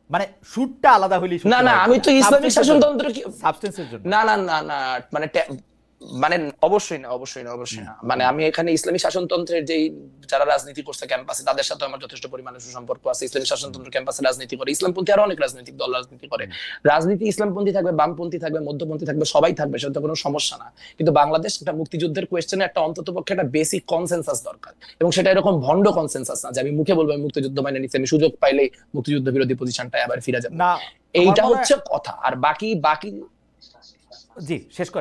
Speaker 1: মানে সুরটা আলাদা হইলেই
Speaker 3: না না, আমি তো ইসলামিক শাসনতন্ত্র
Speaker 1: সাবস্টেন্সের জন্য
Speaker 3: না না না না, মানে মানে অবশ্যই না, অবশ্যই না, অবশ্যই না। মানে আমি এখানে ইসলামী শাসনতন্ত্রের যেই যারা রাজনীতি করছে ক্যাম্পাসে, তাদের সাথে আমার যথেষ্ট পরিমাণে সুসম্পর্ক আছে। ইসলামী শাসনতন্ত্র ক্যাম্পাসে রাজনীতি করে, ইসলামপন্থী আরো অনেক রাজনৈতিক দল রাজনীতি করে। রাজনীতি ইসলামপন্থী থাকবে, বামপন্থী থাকবে, মধ্যপন্থী থাকবে, সবাই থাকবে, সেটা কোনো সমস্যা না। কিন্তু বাংলাদেশ একটা মুক্তিযুদ্ধের কোয়েশ্চেনে একটা অন্ততপক্ষে একটা বেসিক কনসেনসাস দরকার, এবং সেটা এরকম ভণ্ড কনসেনসাস না যে আমি মুখে বলবো আমি মুক্তিযুদ্ধ মানে নিচ্ছি, আমি সুযোগ পাইলেই মুক্তিযুদ্ধ বিরোধী পজিশনটায় আবার ফিরে যাবো
Speaker 1: না।
Speaker 3: এইটা হচ্ছে কথা। আর বাকি বাকি
Speaker 1: জি শেষ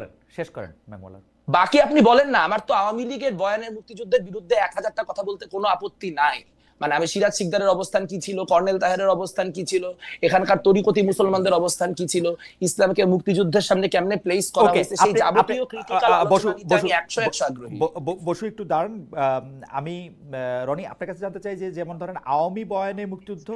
Speaker 1: করেন ম্যামওয়ালার।
Speaker 3: বাকি আপনি বলেন না। আমার তো আওয়ামী লীগের বয়ানের মুক্তিযুদ্ধের বিরুদ্ধে 1000টা কথা বলতে কোনো আপত্তি নাই। মানে আমি সিরাজ শিকদারের অবস্থান কি ছিল, কর্নেল তাহেরের অবস্থান কি ছিল, এখানকার তরিকতি মুসলমানদের অবস্থান কি ছিল, ইসলামকে মুক্তিযুদ্ধের সামনে কেমনে প্লেস করা হয়েছে, সেই যাবতীয় ক্রিটিক্যাল আলোচনা নিতে আমি 100 আগ্রহী।
Speaker 1: বসু একটু দাঁড়ান। আমি রনি আপনার কাছে জানতে চাই যে যেমন ধরেন আওয়ামী বয়ানে মুক্তিযুদ্ধ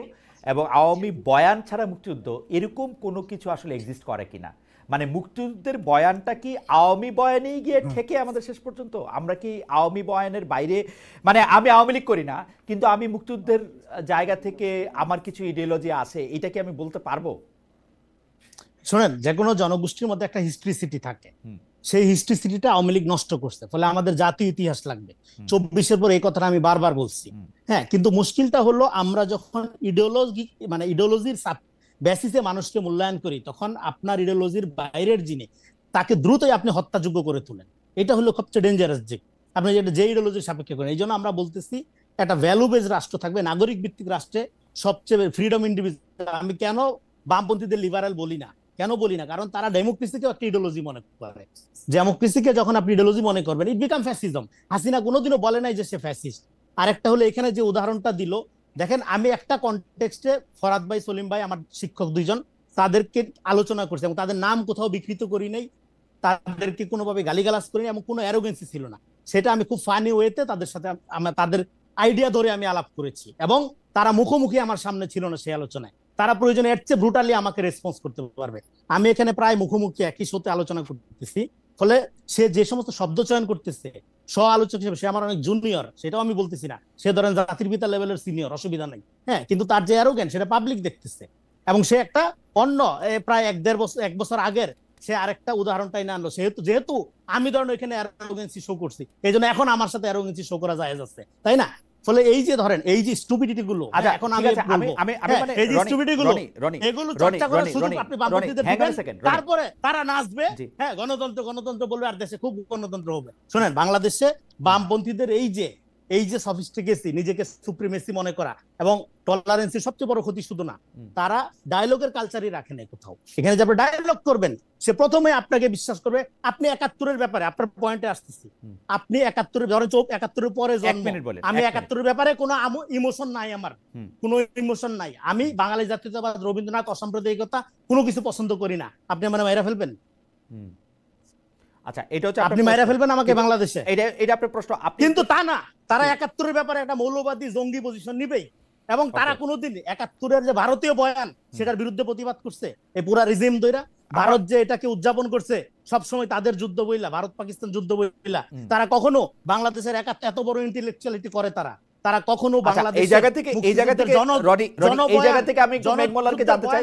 Speaker 1: এবং আওয়ামী বয়ান ছাড়া মুক্তিযুদ্ধ এরকম কোনো কিছু আসলে এক্সিস্ট করে কিনা? মানে মুক্তিযুদ্ধের বয়ানটা কি আওয়ামী বয়ানেই গিয়ে ঠেকে আমাদের শেষ পর্যন্ত? আমরা কি আওয়ামী বয়ানের বাইরে, মানে আমি আওয়ামী লীগ করি না কিন্তু আমি মুক্তিযুদ্ধের জায়গা থেকে আমার কিছু ইডিওলজি আছে, এটা কি আমি বলতে পারবো?
Speaker 2: শোনেন, যে কোনো জনগোষ্ঠীর মধ্যে একটা হিস্ট্রিসিটি থাকে, সেই হিস্ট্রিসিটিটা আওয়ামী লীগ নষ্ট করছে, ফলে আমাদের জাতীয় ইতিহাস লাগবে। 24-এর পর এই কথাটা আমি বারবার বলছি। হ্যাঁ, কিন্তু মুশকিলটা হলো আমরা যখন ইডিওলজির বেসিসে মানুষকে মূল্যায়ন করি, তখন আপনার ইডিওলজির বাইরের যিনি, তাকে দ্রুতই আপনি হত্যাযোগ্য করে তোলেন। এটা হলো সবচেয়ে ডেঞ্জারাস দিক, আপনি যে ইডিওলজির সাপেক্ষে করেন। এই জন্য আমরা বলতেছি একটা ভ্যালু বেজ রাষ্ট্র থাকবে, নাগরিক ভিত্তিক রাষ্ট্রে সবচেয়ে ফ্রিডম ইন্ডিভিজুয়াল। আমি কেন বামপন্থীদের লিবারাল বলি না, কারণ তারা ডেমোক্রেসিকে একটা ইডিওলজি মনে করে। ডেমোক্রেসিকে যখন আপনি ইডিওলজি মনে করবেন, ইট বিকাম ফ্যাসিজম। হাসিনা কোনোদিনও বলে নাই যে সে ফ্যাসিস্ট। আর একটা হলো এখানে যে উদাহরণটা দিল, দেখেন আমি একটা কনটেক্সটে ফরাদ ভাই, সলিম ভাই, আমার শিক্ষক দুইজন, তাদেরকে আলোচনা করছি এবং তাদের নাম কোথাও বিকৃত করি নাই, তাদেরকে কোনোভাবে গালিগালাজ করি নাই এবং কোনো অ্যারোগেন্সি ছিল না। সেটা আমি খুব ফানি ওয়েতে তাদের সাথে তাদের আইডিয়া ধরে আমি আলাপ করেছি, এবং তারা মুখোমুখি আমার সামনে ছিল না সেই আলোচনায়। তারা প্রয়োজনে এর চেয়ে ব্রুটালি আমাকে রেসপন্স করতে পারবে। আমি এখানে প্রায় মুখোমুখি একই সাথে আলোচনা করতেছি, ফলে সে যে সমস্ত শব্দ চয়ন করতেছে, স্ব আলোচক হিসেবে সে আমার অনেক জুনিয়র, সেটাও আমি বলতেছি না। সে ধরেন জাতির পিতা লেভেলের সিনিয়র, অসুবিধা নেই। হ্যাঁ, কিন্তু তার যে অ্যারোগেন্স সেটা পাবলিক দেখতেছে, এবং সে একটা অন্য প্রায় 1 বছর আগের সে আরেকটা উদাহরণটাই না আনলো। যেহেতু আমি ধরেন এখানে অ্যারোগেন্সি শো করছি, এই জন্য এখন আমার সাথে অ্যারোগেন্সি শো করা যায় যাচ্ছে, তাই না? ফলে এই যে ধরেন এই যে স্টুপিডিটি গুলো, এখন আমি মানে এই যে স্টুপিডিটি গুলো, এগুলো চর্চা করার সুযোগ আপনি বামপন্থীদের দিবেন, তারপরে তারা নাচবে, হ্যাঁ গণতন্ত্র বলবে, আর দেশে খুব গণতন্ত্র হবে। শুনেন, বাংলাদেশে বামপন্থীদের এই যে সফিস্টিকেসি, নিজেকে সুপ্রিমেসি মনে করা এবং টলারেন্সের সবচেয়ে বড় ক্ষতি শুধু না, তারা ডায়লগের কালচারই রাখে না কোথাও। এখানে যে আপনি ডায়লগ করবেন, সে প্রথমে আপনাকে বিশ্বাস করবে। আপনি 71-এর ব্যাপারে, আপনার পয়েন্টে আসতেছি, আপনি 71-এর ধরেন 71-এর পরে জন্ম, আমি 71-এর ব্যাপারে কোনো ইমোশন নাই, আমার কোনো ইমোশন নাই। আমি বাঙালি জাতীয়তাবাদ, রবীন্দ্রনাথ, অসাম্প্রদায়িকতা কোনো কিছু পছন্দ করি না। আপনি আমার মাইরা ফেলবেন?
Speaker 1: আচ্ছা, এটা হচ্ছে
Speaker 2: আপনি মাইরা ফেলবেন আমাকে বাংলাদেশে?
Speaker 1: এটা আপনার প্রশ্ন।
Speaker 2: কিন্তু তা না, তারা 71-এর ব্যাপারে একটা মৌলবাদী জঙ্গি পজিশন নিবেই, এবং তারা কোনোদিন 71-এর যে ভারতীয় বয়ান সেটার বিরুদ্ধে প্রতিবাদ করছে। এই পুরা রিজিম দইরা ভারত যে এটাকে উদযাপন করছে সবসময় তাদের যুদ্ধ বইলা, ভারত পাকিস্তান যুদ্ধ বইলা, তারা কখনো বাংলাদেশের এত বড় ইন্টেলেকচুয়ালিটি করে তারা কখনো বাংলাদেশ
Speaker 1: এই জায়গা থেকে আমি মেঘমোল্লারকে জানতে চাই।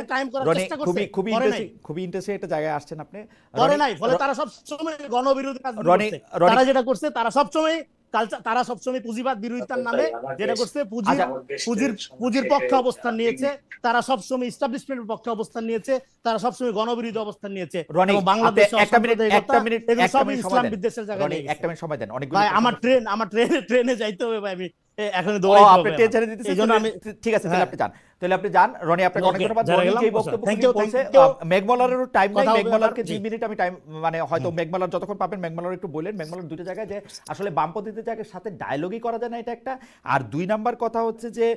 Speaker 1: খুবই ইন্টারেস্টিং একটা জায়গায় আসছেন আপনি।
Speaker 2: করে নাই, ফলে তারা সবসময় গণবিরোধী রাজনীতি করছে। তারা যেটা করছে, তারা সবসময় পুঁজিবাদ বিরোধিতার নামে যেটা করছে, পুঁজির পক্ষে অবস্থান নিয়েছে, তারা সবসময় এস্টাবলিশমেন্টের পক্ষে অবস্থান নিয়েছে, তারা সবসময় গণবিরোধী অবস্থান নিয়েছে। বাংলাদেশ ইসলাম বিদ্বেষের জায়গায় নিয়ে গেছে।
Speaker 1: একটা মিনিট সময় দেন।
Speaker 2: আমার ট্রেনে যাইতে হবে ভাই, আমি এখন দৌড়াইতে হবে।
Speaker 1: আপনি ট্রেন ছেড়ে দিতেছেন, এইজন্য আমি ঠিক আছে, তাহলে আপনি যান। রনি, আপনাকে অনেক ধন্যবাদ। রনি যে বক্তব্য বলছে, মেঘমোল্লারেরও টাইম নাই, মেঘমোল্লারকে 2 মিনিট আমি টাইম, মানে হয়তো মেঘমোল্লার যতক্ষণ পাবেন মেঘমোল্লার একটু বলেন। মেঘমোল্লার দুটো জায়গায় যে আসলে বামপন্থীদের জায়গার সাথে ডায়লগই করা যায় না, এটা একটা। আর 2 নাম্বার কথা হচ্ছে যে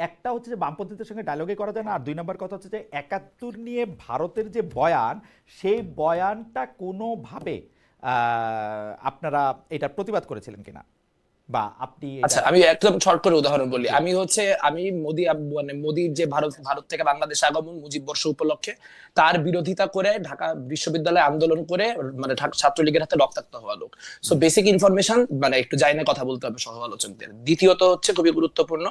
Speaker 1: একটা হচ্ছে যে বামপন্থীদের সঙ্গে ডায়লগই করা যায় না, আর 2 নাম্বার কথা হচ্ছে যে 71 নিয়ে ভারতের যে বয়ান, সেই বয়ানটা কোনোভাবে আপনারা এটা প্রতিবাদ করেছিলেন কিনা? বা আপনি
Speaker 3: আচ্ছা, আমি একদম শর্ট করে উদাহরণ বলি। আমি মানে মোদির যে ভারত থেকে বাংলাদেশ আগমন মুজিব বর্ষ উপলক্ষে তার বিরোধিতা করে ঢাকা বিশ্ববিদ্যালয়ে আন্দোলন করে মানে ছাত্রলীগের হাতে রক্তাক্ত হওয়া লোক। সো বেসিক ইনফরমেশন মানে একটু জানি না কথা বলতে হবে সহ আলোচকদের। দ্বিতীয়ত হচ্ছে খুবই গুরুত্বপূর্ণ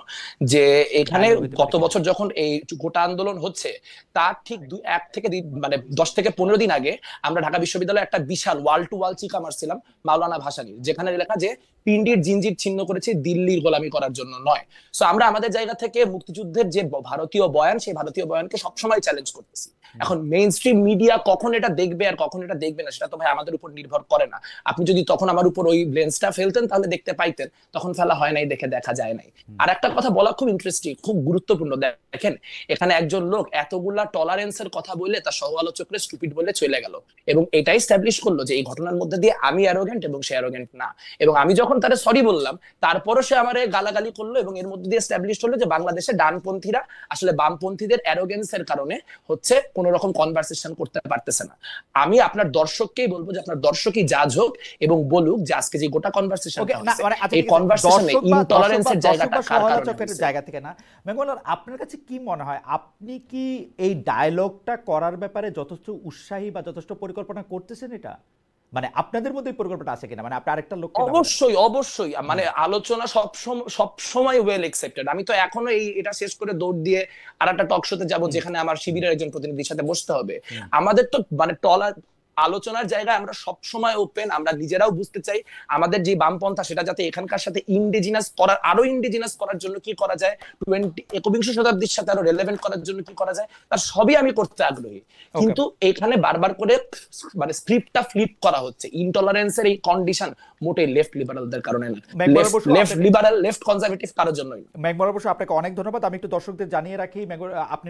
Speaker 3: যে এখানে গত বছর যখন এই গোটা আন্দোলন হচ্ছে তার ঠিক 10 থেকে 15 দিন আগে আমরা ঢাকা বিশ্ববিদ্যালয়ে একটা বিশাল ওয়াল টু ওয়াল চিকা মারছিলাম মাওলানা ভাসানীর, যেখানে লেখা যে পিন্ডির জিঞ্জির ছিন্ন করেছে দিল্লির গোলামি করার জন্য নয়। সো আমরা আমাদের জায়গা থেকে মুক্তিযুদ্ধের যে ভারতীয় বয়ান, সেই ভারতীয় বয়ানকে সবসময় চ্যালেঞ্জ করতেছি। এখন মেইন স্ট্রিম মিডিয়া কখন এটা দেখবে আর কখন এটা দেখবে না সেটা তো ভাই আমাদের উপর নির্ভর করে না। আপনি যদি তখন আমার উপর ওই লেন্সটা ফেলতেন তাহলে দেখতে পাইতেন, তখন ফেলা হয় নাই দেখে দেখা যায় নাই। আর একটা কথা বলা খুব ইন্টারেস্টিং, খুব গুরুত্বপূর্ণ। দেখেন এখানে একজন লোক এতগুলা টলারেন্সের কথা বলে তার সহ আলোচকরা স্টুপিড বলে চলে গেল এবং এটাই এস্টাবলিশ করলো যে এই ঘটনার মধ্যে দিয়ে আমি অ্যারোগেন্ট এবং সে অ্যারোগেন্ট না। এবং আমি যখন তারে সরি বললাম তারপরও সে আমারে গালাগালি করলো এবং এর মধ্যে দিয়ে এস্টাবলিশ হলো যে বাংলাদেশে ডানপন্থীরা আসলে বামপন্থীদের অ্যারোগেন্সের কারণে হচ্ছে কোন রকম কনভারসেশন করতে পারতেছে না। আমি আপনার দর্শককেই বলবো যে আপনার দর্শকই জাজ হোক এবং বলুক যে আজকে যে গোটা কনভারসেশনটা হচ্ছে এই কনভারসেশনে ইনটলারেন্সের জায়গাটা কার কারণে
Speaker 1: জায়গা থেকে না। মেঘমালার, আপনার কাছে কি মনে হয়, আপনি কি এই ডায়ালগটা করার ব্যাপারে যথেষ্ট উৎসাহী বা যথেষ্ট পরিকল্পনা করতেছেন? এটা মানে আপনাদের মধ্যে পরিকল্পনা আছে কিনা, মানে আপনি আরেকটা লোক?
Speaker 3: অবশ্যই মানে আলোচনা সব সময় ওয়েল অ্যাকসেপ্টেড। আমি তো এখনো এটা শেষ করে দৌড় দিয়ে আর একটা টক শোতে যাবো যেখানে আমার শিবিরের একজন প্রতিনিধির সাথে বসতে হবে। আমাদের তো মানে আলোচনার জায়গায় আমরা সব সময় ওপেন। আমরা নিজেরাও বুঝতে চাই আমাদের যে বামপন্থা সেটা যাতে এখানকার সাথে আরো ইন্ডিজিনাস করার জন্য কি করা যায়, 21শ শতাব্দীর সাথে আরো রেলেভেন্ট করার জন্য কি করা যায়, তার সবই আমি করতে আগ্রহী। কিন্তু এখানে বারবার করে মানে স্ক্রিপ্টটা ফ্লিপ করা হচ্ছে। ইনটলারেন্সের এই কন্ডিশন মোটেই লেফট লিবারালদের কারণে না, লেফট লিবারাল লেফট কনজারভেটিভ কারোর জন্যই।
Speaker 1: মেঘমালা বসু, আপনাকে অনেক ধন্যবাদ। আমি একটু দর্শকদের জানিয়ে রাখি, আপনি